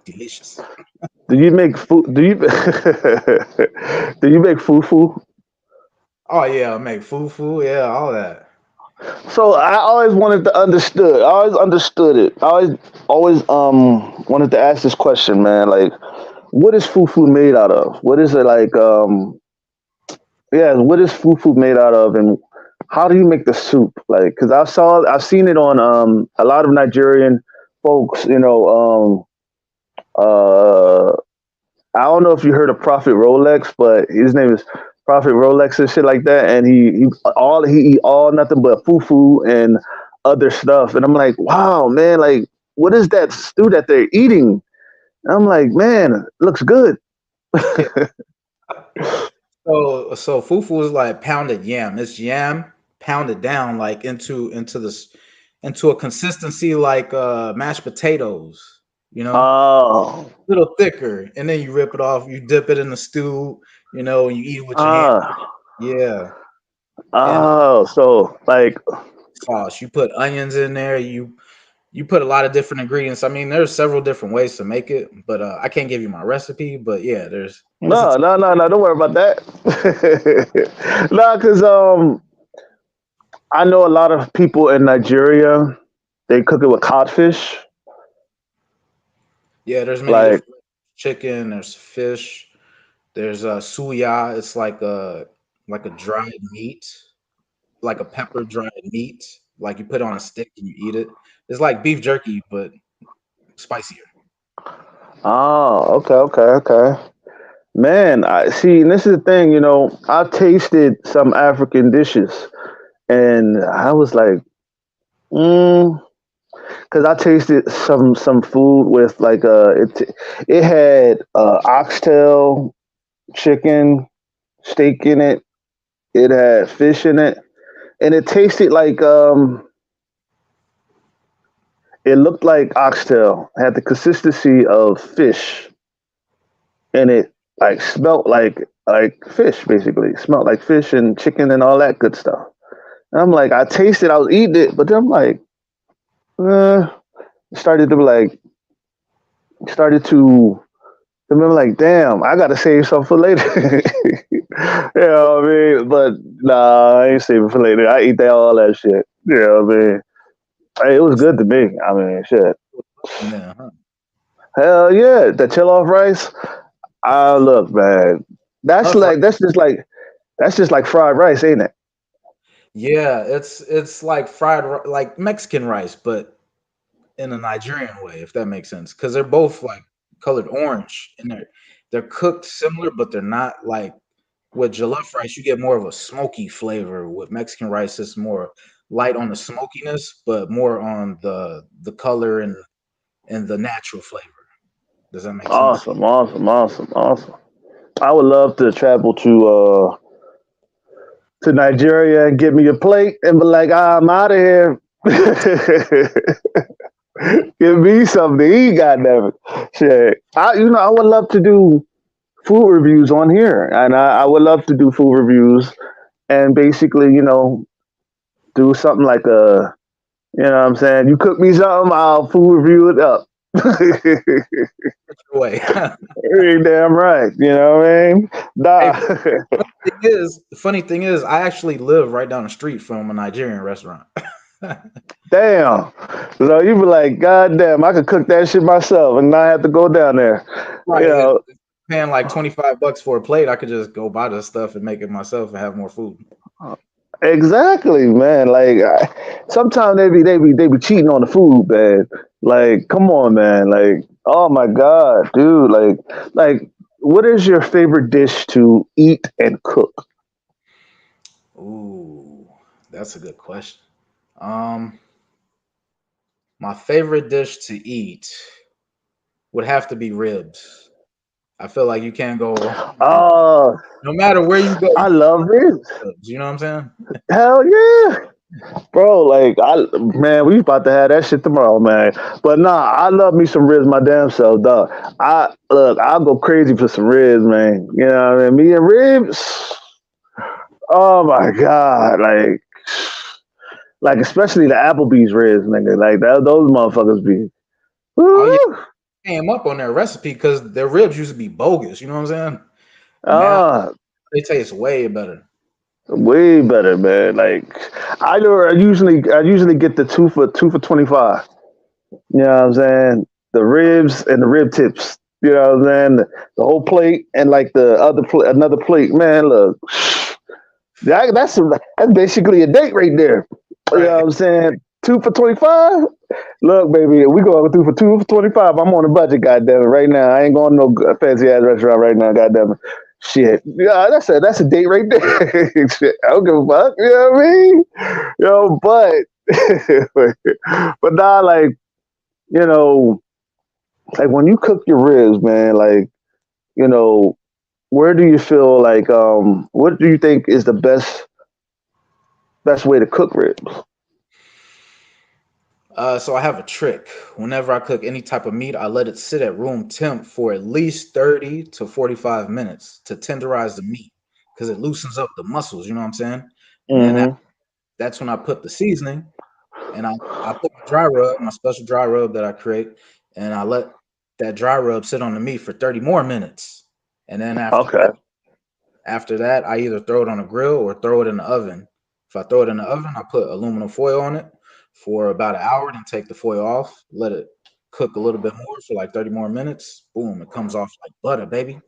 delicious.
do you make food? Do you do you make fufu?
Oh yeah, I make fufu, yeah, all that.
So I always wanted to understood. I always understood it. I always wanted to ask this question, man. Like, what is fufu made out of? What is it like? Yeah, what is fufu made out of, and how do you make the soup? Like, because I've seen it on a lot of Nigerian folks. Uh, I don't know if you heard of Prophet Rolex, but his name is Prophet Rolex and shit like that, and he eat all nothing but fufu and other stuff, and I'm like, wow, man, like, what is that stew that they're eating? And I'm like, man, it looks good.
Yeah. So fufu is like pounded yam. It's yam pounded down like into a consistency like mashed potatoes, you know,
Oh,
a little thicker, and then you rip it off, you dip it in the stew, and you eat it with your hand.
ah,
Yeah. And
so like,
sauce. You put onions in there, you put a lot of different ingredients. I mean, there's several different ways to make it, but I can't give you my recipe, but yeah, there's it's a
no, no, no, no, don't worry about that. No, because I know a lot of people in Nigeria, they cook it with codfish.
yeah, there's many
Like,
different chicken, there's fish, there's suya, it's like a dried meat, like a pepper dried meat, like you put on a stick and you eat it. It's like beef jerky, but spicier.
oh, okay, okay, okay. Man, I see. And this is the thing, I tasted some African dishes, and I was like, because I tasted some food with like it had oxtail chicken steak in it. It had fish in it, and it tasted like it looked like oxtail. Had the consistency of fish, and it like smelt like fish basically. Smelled like fish and chicken and all that good stuff. And I'm like, I tasted, I was eating it, but then I'm like, uh, started to be like, started to remember like, damn, I gotta save some for later. You know what I mean? But nah, I ain't saving for later. I eat that all that shit. You know what I mean? Hey, it was
It's
good to me. I mean, shit.
in there, huh?
Hell yeah, the chill off rice. Look, man,
Love rice.
that's just like fried rice, ain't it?
Yeah, it's like like Mexican rice, but in a Nigerian way, if that makes sense. Because they're both like colored orange and they're cooked similar, but they're not like with jollof rice, you get more of a smoky flavor. With Mexican rice, it's more light on the smokiness, but more on the color and the natural flavor. Does that make sense?
Awesome, awesome, awesome, awesome. I would love to travel to Nigeria and get me a plate and be like, I'm out of here. Give me something to eat, goddamn it. Shit. I would love to do food reviews on here. And I would love to do food reviews and basically, do something like you know what I'm saying? You cook me something, I'll food review it up.
Way.
You're damn right. You know what I mean?
Hey,
Nah.
the funny thing is, I actually live right down the street from a Nigerian restaurant.
Damn. So you be like, God damn, I could cook that shit myself and not have to go down there. You
Right.
know,
Paying like 25 bucks for a plate, I could just go buy the stuff and make it myself and have more food.
exactly, man. Like sometimes they be cheating on the food, man. Like, come on, man. Like, oh my God, dude. Like what is your favorite dish to eat and cook?
Ooh, that's a good question. Um, my favorite dish to eat would have to be ribs. I feel like you can't go wrong with ribs.
Oh,
No matter where you go,
I
you
love ribs.
ribs. You know what I'm saying?
Hell yeah. Bro, like man, we about to have that shit tomorrow, man. But nah, I love me some ribs, my damn self, dog. I'll go crazy for some ribs, man. You know what I mean? Me and ribs. Oh my god, like especially the Applebee's ribs, nigga. Like those motherfuckers be.
Oh yeah,
Woo!
came up on their recipe because their ribs used to be bogus. You know what I'm saying? Now
Ah,
they taste way better.
way better, man. Like I usually get the two for 25. You know what I'm saying? The ribs and the rib tips. You know what I'm saying? The whole plate and like the another plate. Man, look, that's basically a date right there. You know what
Right.
I'm saying? 2 for 25. Look, baby, we going through for 2 for 25. I'm on a budget, goddamn it, right now. I ain't going to no fancy ass restaurant right now, goddamn it. Shit, yeah, that's a date right there. Shit, I don't give a fuck. You know what I mean? But now, like, you know, like when you cook your ribs, man, like, you know, where do you feel like what do you think is the best way to cook ribs?
So I have a trick. Whenever I cook any type of meat, I let it sit at room temp for at least 30 to 45 minutes to tenderize the meat because it loosens up the muscles, you know what I'm saying? And then
Hmm.
that's when I put the seasoning and I put my dry rub, my special dry rub that I create, and I let that dry rub sit on the meat for 30 more minutes. And then
Okay.
after that, I either throw it on a grill or throw it in the oven. If I throw it in the oven, I put aluminum foil on it for about an hour, then take the foil off, let it cook a little bit more for like 30 more minutes. Boom, it comes off like butter, baby.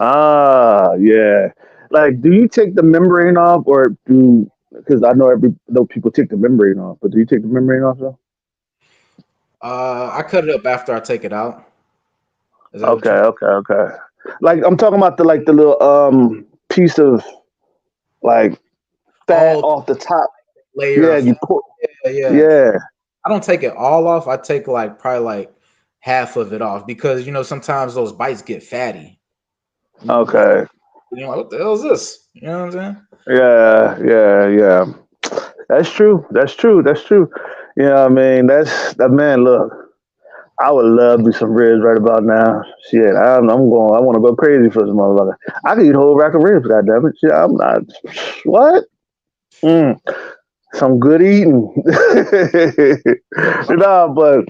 Ah, yeah. Like, do you take the membrane off, or do because I know though people take the membrane off, but do you take the membrane off though?
I cut it up after I take it out. Is that what
Okay,
you
okay, okay. Like I'm talking about the little piece of like fat
all
off the top.
layer
Yeah,
of
you
fat?
put.
Yeah, yeah.
Yeah.
I don't take it all off. I take like probably like half of it off because sometimes those bites get fatty. Like
Okay.
what the hell is this? You know what I'm saying?
Yeah, yeah, yeah. That's true. That's true. That's true. You know what I mean? That's that man. Look, I would love me some ribs right about now. Shit, I'm going. I want to go crazy for some motherfucker. I could eat a whole rack of ribs. Goddamn it! Shit, I'm not. What? Mm, some good eating. But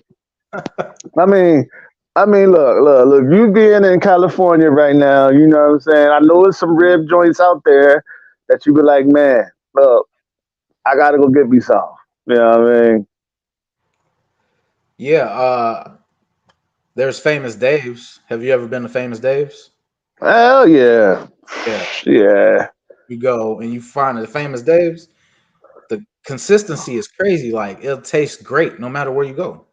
I mean, look. You being in California right now, you know what I'm saying. I know there's some rib joints out there that you be like, man, look, I gotta go get me some. You know what I mean?
Yeah, there's Famous Dave's. Have you ever been to Famous Dave's?
Hell yeah,
Yeah,
yeah.
you go and you find the Famous Dave's. The consistency is crazy. Like it'll taste great no matter where you go.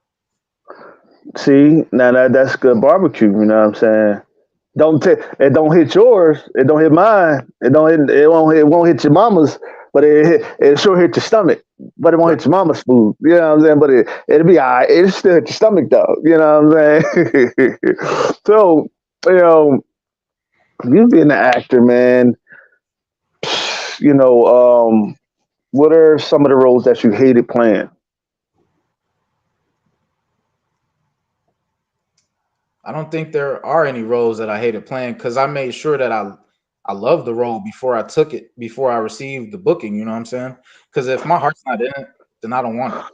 See, now that's good barbecue. You know what I'm saying? It don't hit yours. It don't hit mine. It won't hit your mama's. But it sure hit your stomach. But it won't
Right.
hit your mama's food. You know what I'm saying? But it'll be all right. It'll still hit your stomach though. You know what I'm saying? So you know, you being an actor, man. You know, what are some of the roles that you hated playing?
I don't think there are any roles that I hated playing because I made sure that I loved the role before I took it, before I received the booking. You know what I'm saying? Because if my heart's not in it, then I don't want it.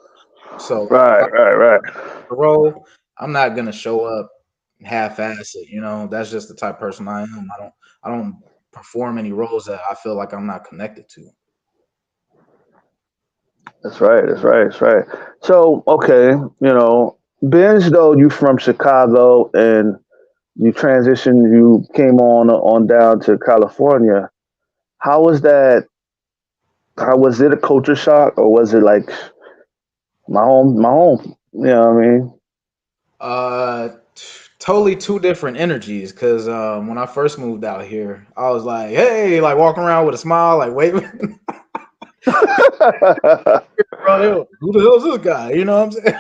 So if I
Right, right, right.
the role, I'm not gonna show up half-ass it. That's just the type of person I am. I don't perform any roles that I feel like I'm not connected to.
That's right. That's right. That's right. So, okay, Benz, though you from Chicago and you transitioned, you came on down to California. How was that? How was it a culture shock, or was it like my home, my home? You know what I mean?
Totally two different energies. Cause when I first moved out here, I was like, hey, like walking around with a smile, like waving. Bro, who the hell is this guy? You know what I'm saying?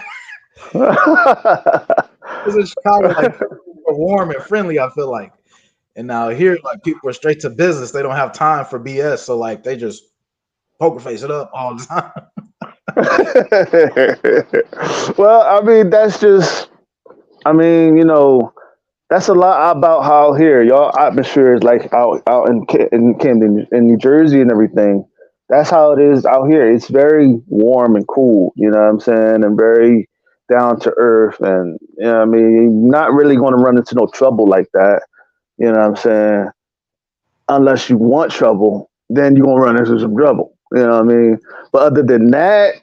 Because in Chicago, like people are warm and friendly, I feel like. And now here, like people are straight to business. They don't have time for BS. So like they just poker face it up all the time.
Well, I mean, that's just. I mean, that's a lot about how here y'all atmosphere is like out in Camden, in New Jersey, and everything. That's how it is out here. It's very warm and cool. You know what I'm saying, and very down to earth. And I mean, you're not really going to run into no trouble like that. You know what I'm saying? Unless you want trouble, then you're gonna run into some trouble. You know what I mean? But other than that,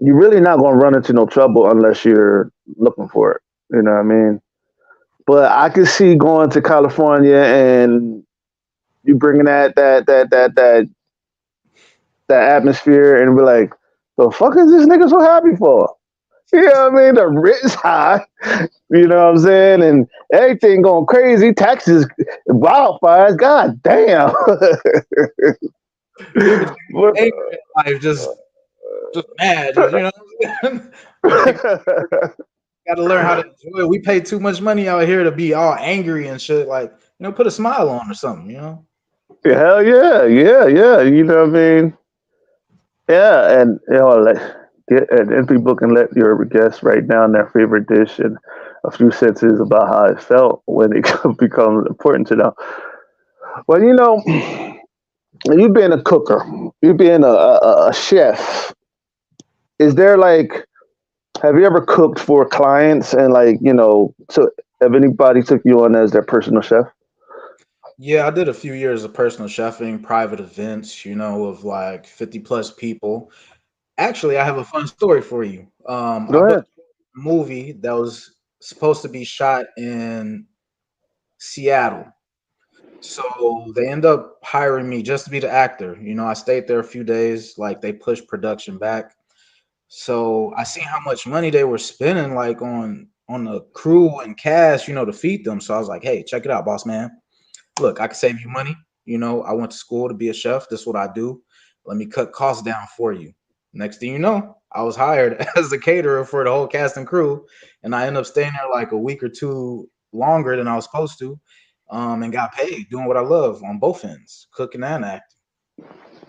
you're really not gonna run into no trouble unless you're looking for it. You know what I mean? But I could see going to California and you bringing that atmosphere and be like, the fuck is this nigga so happy for? You know what I mean? The rent's high. You know what I'm saying? And everything going crazy. Taxes, wildfires. God damn.
People just
But,
angry in life, just mad, just, you know what I'm saying? Like, got to learn how to enjoy it. We pay too much money out here to be all angry and shit. Like, put a smile on or something.
hell yeah, yeah, yeah. You know what I mean? Yeah, and and people can let your guests write down their favorite dish and a few sentences about how it felt when it becomes important to them. Well, you being a cooker, you being a chef, is there like, have you ever cooked for clients and like, so have anybody took you on as their personal chef?
Yeah, I did a few years of personal chefing, private events, of like 50 plus people. Actually, I have a fun story for you. I
Go ahead.
booked a movie that was supposed to be shot in Seattle. So they end up hiring me just to be the actor. I stayed there a few days, like they pushed production back. So I seen how much money they were spending, like on the crew and cast, to feed them. So I was like, hey, check it out, boss man. Look, I can save you money. I went to school to be a chef. This is what I do. Let me cut costs down for you. Next thing you know, I was hired as the caterer for the whole cast and crew, and I ended up staying there like a week or two longer than I was supposed to, and got paid doing what I love on both ends, cooking and acting.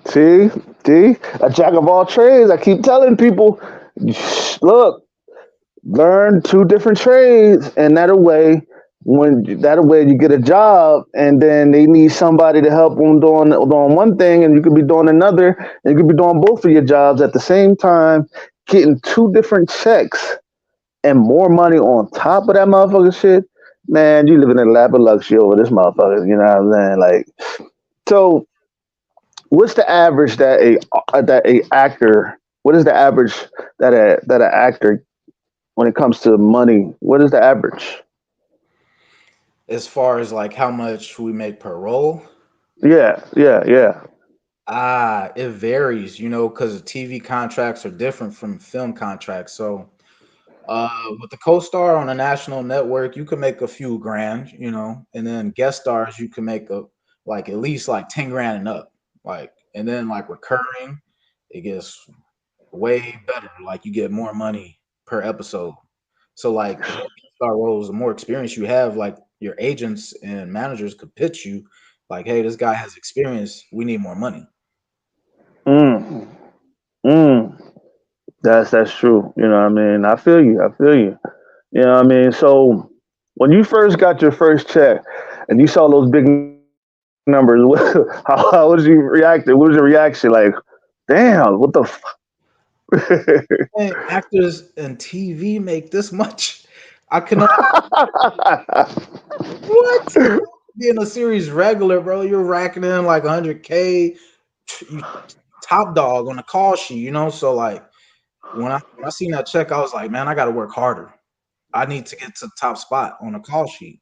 See, see, a jack of all trades. I keep telling people, look, learn two different trades, and that way you get a job, and then they need somebody to help them doing one thing, and you could be doing another, and you could be doing both of your jobs at the same time, getting two different checks and more money on top of that motherfucker shit. Man, you living in a lap of luxury over this motherfucker. You know what I'm saying? Like, so what's the average that a actor? What is the average that an actor when it comes to money? What is the average?
As far as like how much we make per role,
Yeah, yeah, yeah.
it varies, because the TV contracts are different from film contracts. So with the co-star on a national network, you can make a few grand, and then guest stars you can make like at least like 10 grand and up. Like, and then like recurring, it gets way better. Like you get more money per episode. So like the more guest star roles, the more experience you have, like your agents and managers could pitch you like, hey, this guy has experience. We need more money.
Mm, mm. That's true. You know what I mean? I feel you. I feel you. You know what I mean? So when you first got your first check and you saw those big numbers, how was you reacting? What was your reaction? Like, damn, what the
Hey, actors and TV make this much. I cannot. What? Being a series regular, bro, you're racking in like 100K. You top dog on the call sheet, So like when I seen that check, I was like, man, I got to work harder. I need to get to the top spot on the call sheet.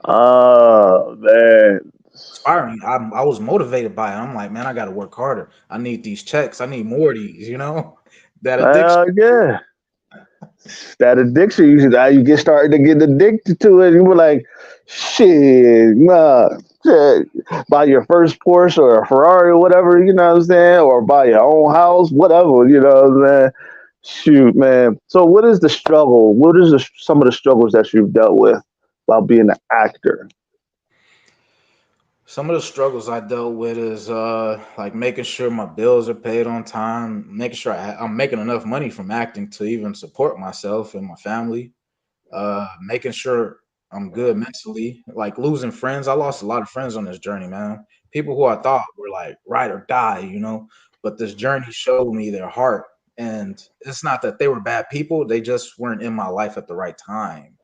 Oh man.
Inspiring. I was motivated by it. I'm like, man, I got to work harder. I need these checks. I need more of these. That addiction.
Yeah. That addiction, you get started to get addicted to it. And you were like, shit, nah, shit. Buy your first Porsche or a Ferrari or whatever, you know what I'm saying? Or buy your own house, whatever, you know what I'm saying? Shoot, man. So what is the struggle? What is some of the struggles that you've dealt with while being an actor?
Some of the struggles I dealt with is like making sure my bills are paid on time, making sure I'm making enough money from acting to even support myself and my family, making sure I'm good mentally. Like losing friends, I lost a lot of friends on this journey, man. People who I thought were like ride or die. But this journey showed me their heart, and it's not that they were bad people; they just weren't in my life at the right time.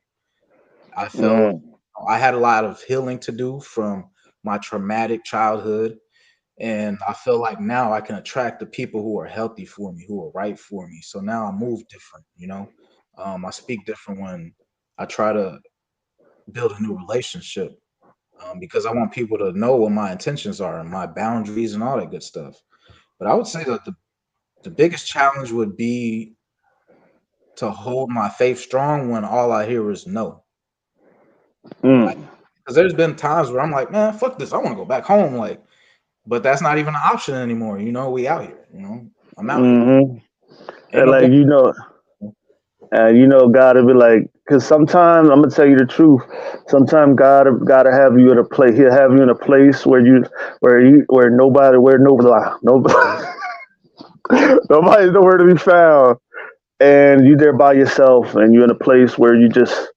I felt
Mm,
I had a lot of healing to do from my traumatic childhood. And I feel like now I can attract the people who are healthy for me, who are right for me. So now I move different. I speak different when I try to. build a new relationship, because I want people to know what my intentions are and my boundaries and all that good stuff. But I would say that the biggest challenge would be to hold my faith strong when all I hear is no. Like,
Mm.
because there's been times where I'm like, man, fuck this, I want to go back home. Like, but that's not even an option anymore. We out here. I'm out here.
Mm-hmm.
Ain't
And
no
like
going.
God will be like, because sometimes I'm gonna tell you the truth. Sometimes gotta have you in a place. He'll have you in a place where nobody nobody's nowhere to be found, and you there by yourself, and you're in a place where you just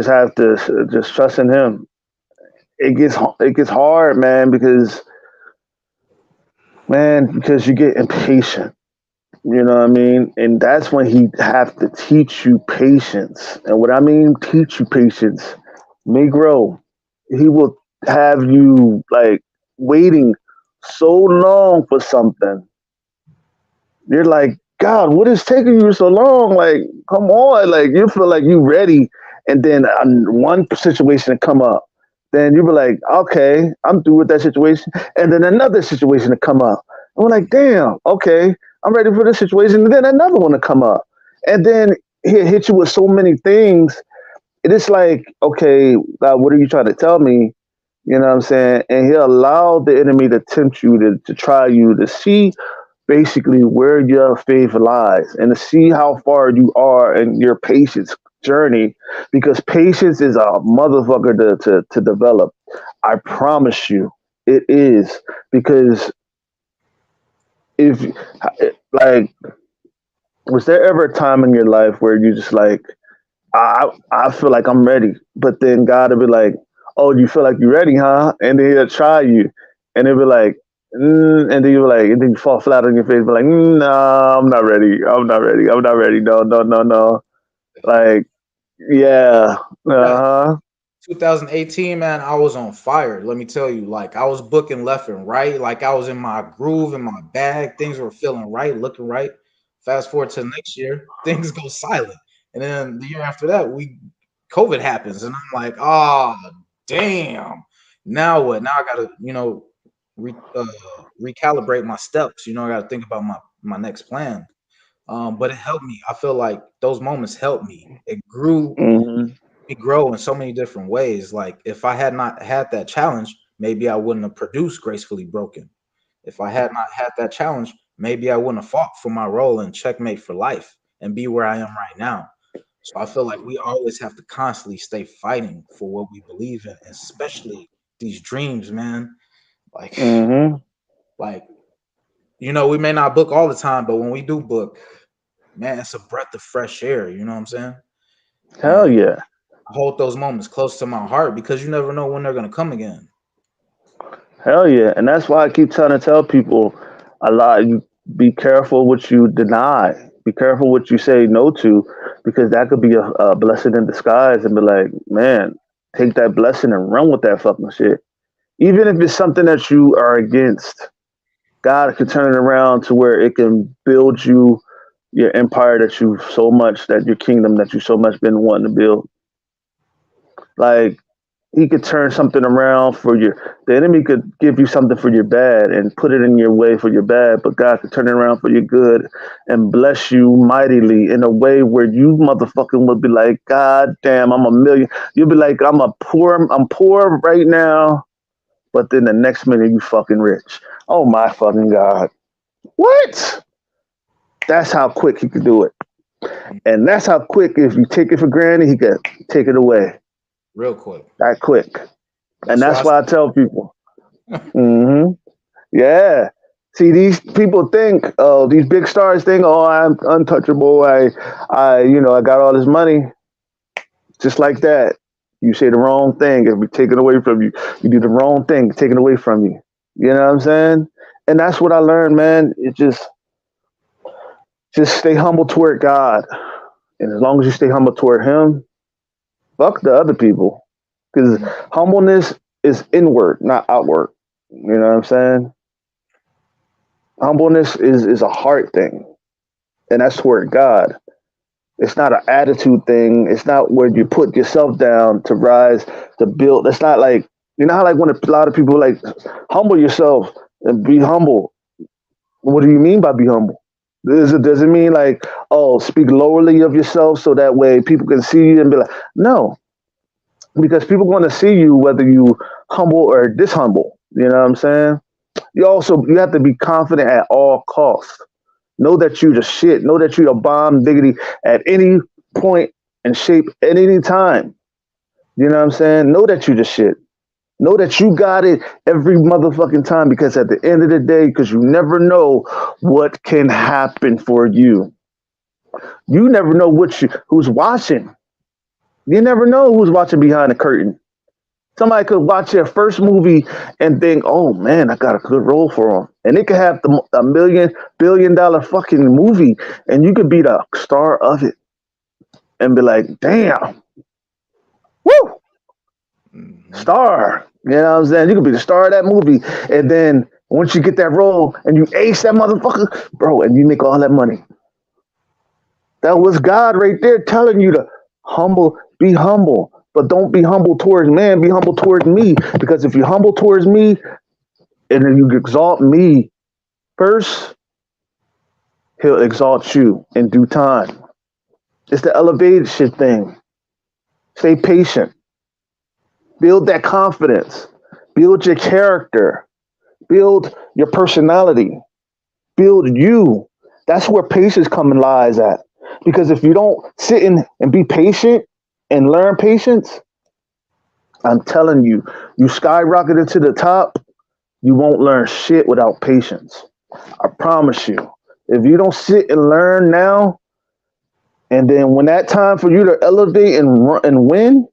have to just trust in Him. It gets hard, man, because you get impatient. You know what I mean? And that's when he have to teach you patience. And what I mean teach you patience, Negro, he will have you like waiting so long for something. You're like, God, what is taking you so long? Like, come on. Like you feel like you ready. And then one situation come up. Then you be like, okay, I'm through with that situation. And then another situation to come up. And we're like, damn, okay, I'm ready for this situation. And then another one to come up. And then he'll hit you with so many things. It is like, okay, God, what are you trying to tell me? You know what I'm saying? And he'll allow the enemy to tempt you, to try you, to see basically where your faith lies and to see how far you are in your patience journey, because patience is a motherfucker to develop. I promise you it is. Because if like, was there ever a time in your life where you just like, I feel like I'm ready, but then God will be like, oh, you feel like you're ready, huh? And then he'll try you, and he'll be like, and then you like, and then you fall flat on your face, be like, no, I'm not ready. I'm not ready. I'm not ready. No, no, no, no. Like, yeah,
That
uh huh,
2018, man, I was on fire. Let me tell you, like I was booking left and right, like I was in my groove, in my bag. Things were feeling right, looking right. Fast forward to next year, things go silent, and then the year after that, COVID happens, and I'm like, oh damn. Now what? Now I gotta, recalibrate my steps. I gotta think about my next plan. But it helped me. I feel like those moments helped me. It grew
hmm
me grow in so many different ways. Like if I had not had that challenge, maybe I wouldn't have produced Gracefully Broken. If I had not had that challenge, maybe I wouldn't have fought for my role in Checkmate for Life and be where I am right now. So I feel like we always have to constantly stay fighting for what we believe in, especially these dreams, man. Like,
hmm
like we may not book all the time, but when we do book, man, it's a breath of fresh air. You know what I'm saying?
hell
And
yeah,
I hold those moments close to my heart because you never know when they're gonna come again.
hell yeah. And that's why I keep trying to tell people a lot. You be careful what you deny. Be careful what you say no to, because that could be a blessing in disguise. And be like, man, take that blessing and run with that fucking shit. Even if it's something that you are against, God can turn it around to where it can build you your empire that your kingdom that you so much been wanting to build. Like, he could turn something around for your, the enemy could give you something for your bad and put it in your way for your bad, but God could turn it around for your good and bless you mightily in a way where you motherfucking would be like, God damn, I'm a million. You'll be like, I'm poor right now, but then the next minute you fucking rich. Oh my fucking God. What? That's how quick he could do it. And that's how quick, if you take it for granted, he could take it away
Real quick.
that quick. And
That's why
that's why I tell people, hmm yeah. See, these people think, oh, these big stars think, oh, I'm untouchable. I got all this money. Just like that. You say the wrong thing, it'll be taken away from you. You do the wrong thing, taken away from you. You know what I'm saying? And that's what I learned, man. It just stay humble toward God. And as long as you stay humble toward Him, fuck the other people. Because
Mhm.
humbleness is inward, not outward. You know what I'm saying? Humbleness is a heart thing, and that's toward God. It's not an attitude thing. It's not where you put yourself down to rise, to build. It's not like, you know how like when a lot of people like humble yourself and be humble. What do you mean by be humble? Does it mean like, oh, speak lowly of yourself so that way people can see you and be like, no, because people want to see you whether you humble or dishumble. You know what I'm saying? You have to be confident at all costs. Know that you the shit. Know that you a bomb diggity at any point and shape at any time. You know what I'm saying? Know that you the shit. Know that you got it every motherfucking time because at the end of the day, because you never know what can happen for you. You never know who's watching. You never know who's watching behind the curtain. Somebody could watch their first movie and think, "Oh man, I got a good role for them," and they could have a $1 billion fucking movie, and you could be the star of it, and be like, "Damn, woo,
Hmm.
star." You know what I'm saying? You could be the star of that movie, and then once you get that role and you ace that motherfucker, bro, and you make all that money. That was God right there telling you to be humble, but don't be humble towards man. Be humble towards me, because if you're humble towards me, and then you exalt me first, he'll exalt you in due time. It's the elevation thing. Stay patient. Build that confidence. Build your character. Build your personality. Build you. That's where patience comes and lies at. Because if you don't sit in and be patient and learn patience, I'm telling you, you skyrocket into the top, you won't learn shit without patience. I promise you. If you don't sit and learn now, and then when that time for you to elevate and win,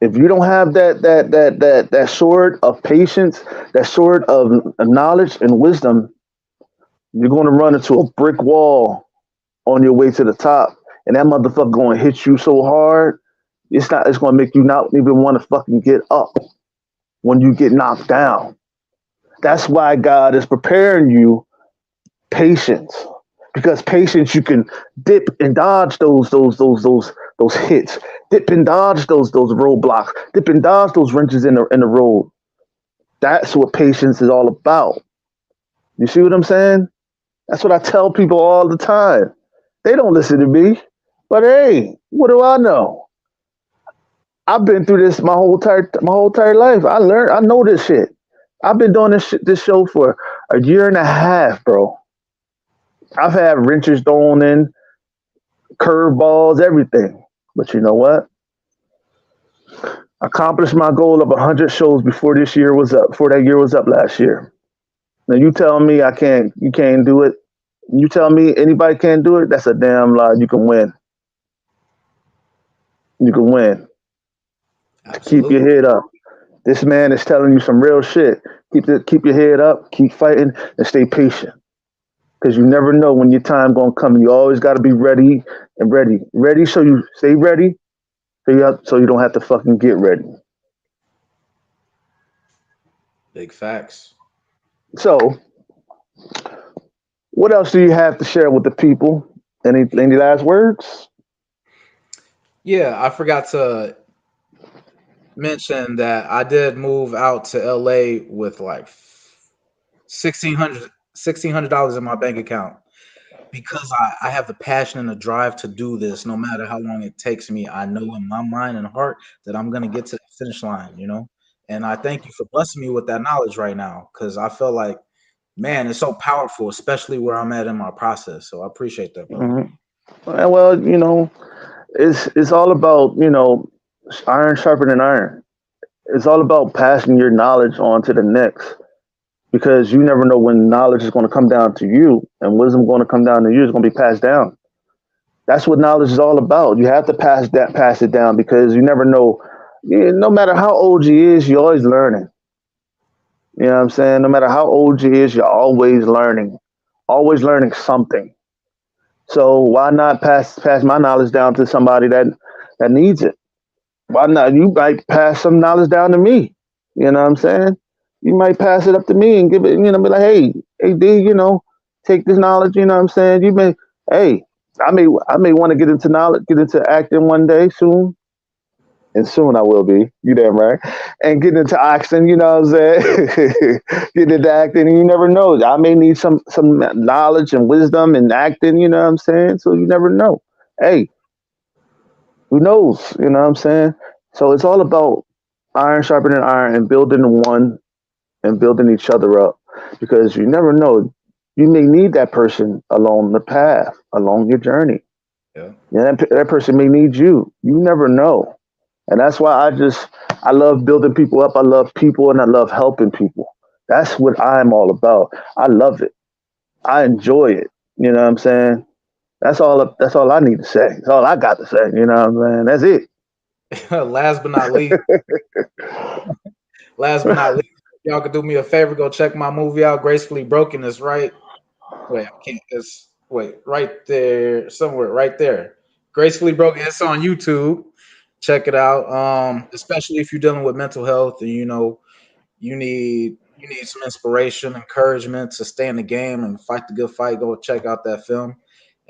if you don't have that sword of patience, that sword of knowledge and wisdom, you're going to run into a brick wall on your way to the top, and that motherfucker going to hit you so hard, it's not. It's going to make you not even want to fucking get up when you get knocked down. That's why God is preparing you patience, because patience you can dip and dodge those hits, dip and dodge those roadblocks, dip and dodge those wrenches in the road. That's what patience is all about. You see what I'm saying? That's what I tell people all the time. They don't listen to me, but hey, what do I know? I've been through this my whole entire life. I know this shit. I've been doing this show for a year and a half, bro. I've had wrenches thrown in, curveballs, everything. But you know what? I accomplished my goal of 100 shows before this year was up. Before that year was up last year. Now you tell me I can't. You can't do it. You tell me anybody can't do it. That's a damn lie. You can win. You can win. Keep your
Absolutely.
head up. This man is telling you some real shit. Keep your head up. Keep fighting and stay patient. Because you never know when your time gonna come. You always got to be ready and ready. So you stay ready. So you don't have to fucking get ready.
Big facts.
So what else do you have to share with the people? Any last words?
Yeah, I forgot to mention that I did move out to LA with like 1600 $1,600 in my bank account because I have the passion and the drive to do this no matter how long it takes me. I know in my mind and heart that I'm gonna get to the finish line, you know. And I thank you for blessing me with that knowledge right now because I feel like, man, it's so powerful, especially where I'm at in my process. So I appreciate that, brother.
Hmm. Well, it's all about iron sharpening iron. It's all about passing your knowledge on to the next, because you never know when knowledge is going to come down to you and wisdom going to come down to you. It's going to be passed down. That's what knowledge is all about. You have to pass it down, because you never know. No matter how old you is, you're always learning. You know what I'm saying? No matter how old you is, you're always learning something. So why not pass my knowledge down to somebody that needs it? Why not? You might pass some knowledge down to me. You know what I'm saying? You might pass it up to me and give it. Be like, hey, D, take this knowledge. You know what I'm saying? You may, hey. I may want to get into knowledge, get into acting one day soon, and soon I will be. You damn right. And get into acting, you know what I'm saying? Get into acting, and you never know. I may need some knowledge and wisdom in acting. You know what I'm saying? So you never know. Hey, who knows? You know what I'm saying? So it's all about iron sharpening iron and building one and building each other up because you never know. You may need that person along the path, along your journey.
Yeah.
Yeah, that person may need you. You never know. And that's why I love building people up. I love people and I love helping people. That's what I'm all about. I love it. I enjoy it. You know what I'm saying? That's all I need to say. That's all I got to say. You know what I'm saying? That's it.
last but not least, last but not least, y'all could do me a favor, go check my movie out, Gracefully Broken. It's right. Wait, I can't. It's wait right there, somewhere right there. Gracefully Broken. It's on YouTube. Check it out. Especially if you're dealing with mental health and you need some inspiration, encouragement to stay in the game and fight the good fight. Go check out that film.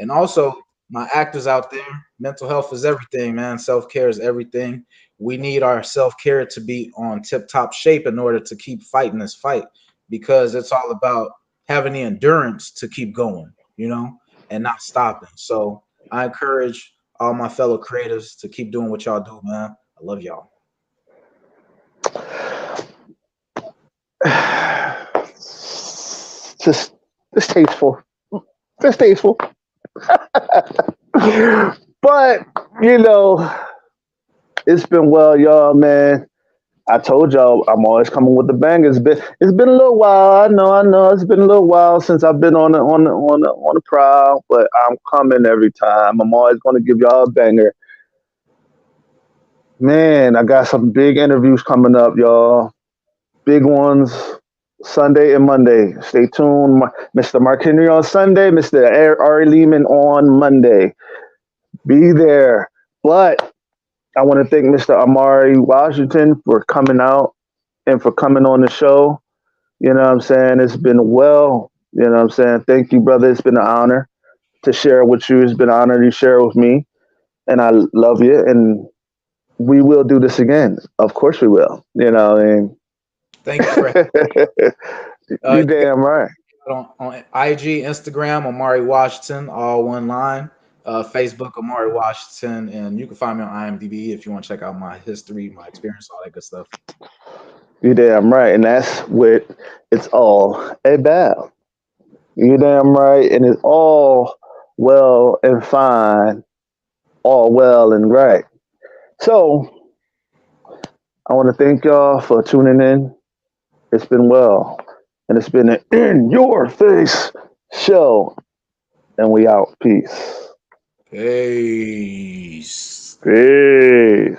And also, my actors out there, mental health is everything, man. Self care is everything. We need our self care to be on tip top shape in order to keep fighting this fight because it's all about having the endurance to keep going, and not stopping. So I encourage all my fellow creatives to keep doing what y'all do, man. I love y'all.
just just tasteful. Just tasteful. But, you know, it's been well, y'all, man. I told y'all I'm always coming with the bang. It's been a little while. I know. It's been a little while since I've been on the prowl, but I'm coming every time. I'm always gonna give y'all a banger. Man, I got some big interviews coming up, y'all. Big ones. Sunday and Monday. Stay tuned. Mr. Mark Henry on Sunday, Mr. Ari Lehman on Monday. Be there. But I want to thank Mr. Omari Washington for coming out and for coming on the show. You know what I'm saying? It's been well. You know what I'm saying? Thank you, brother. It's been an honor to share with you. It's been an honor to share with me. And I love you. And we will do this again. Of course we will. And
Thank you for
you
you
damn right.
on IG, Instagram, Omari Washington, all one line. Facebook, Omari Washington, and you can find me on IMDb if you want to check out my history, my experience, all that good stuff.
You damn right. And that's what it's all about. You damn right. And it's all well and fine, all well and right. So I want to thank y'all for tuning in. It's been well. And it's been an in your face show. And we out. Peace.
Peace.
Peace.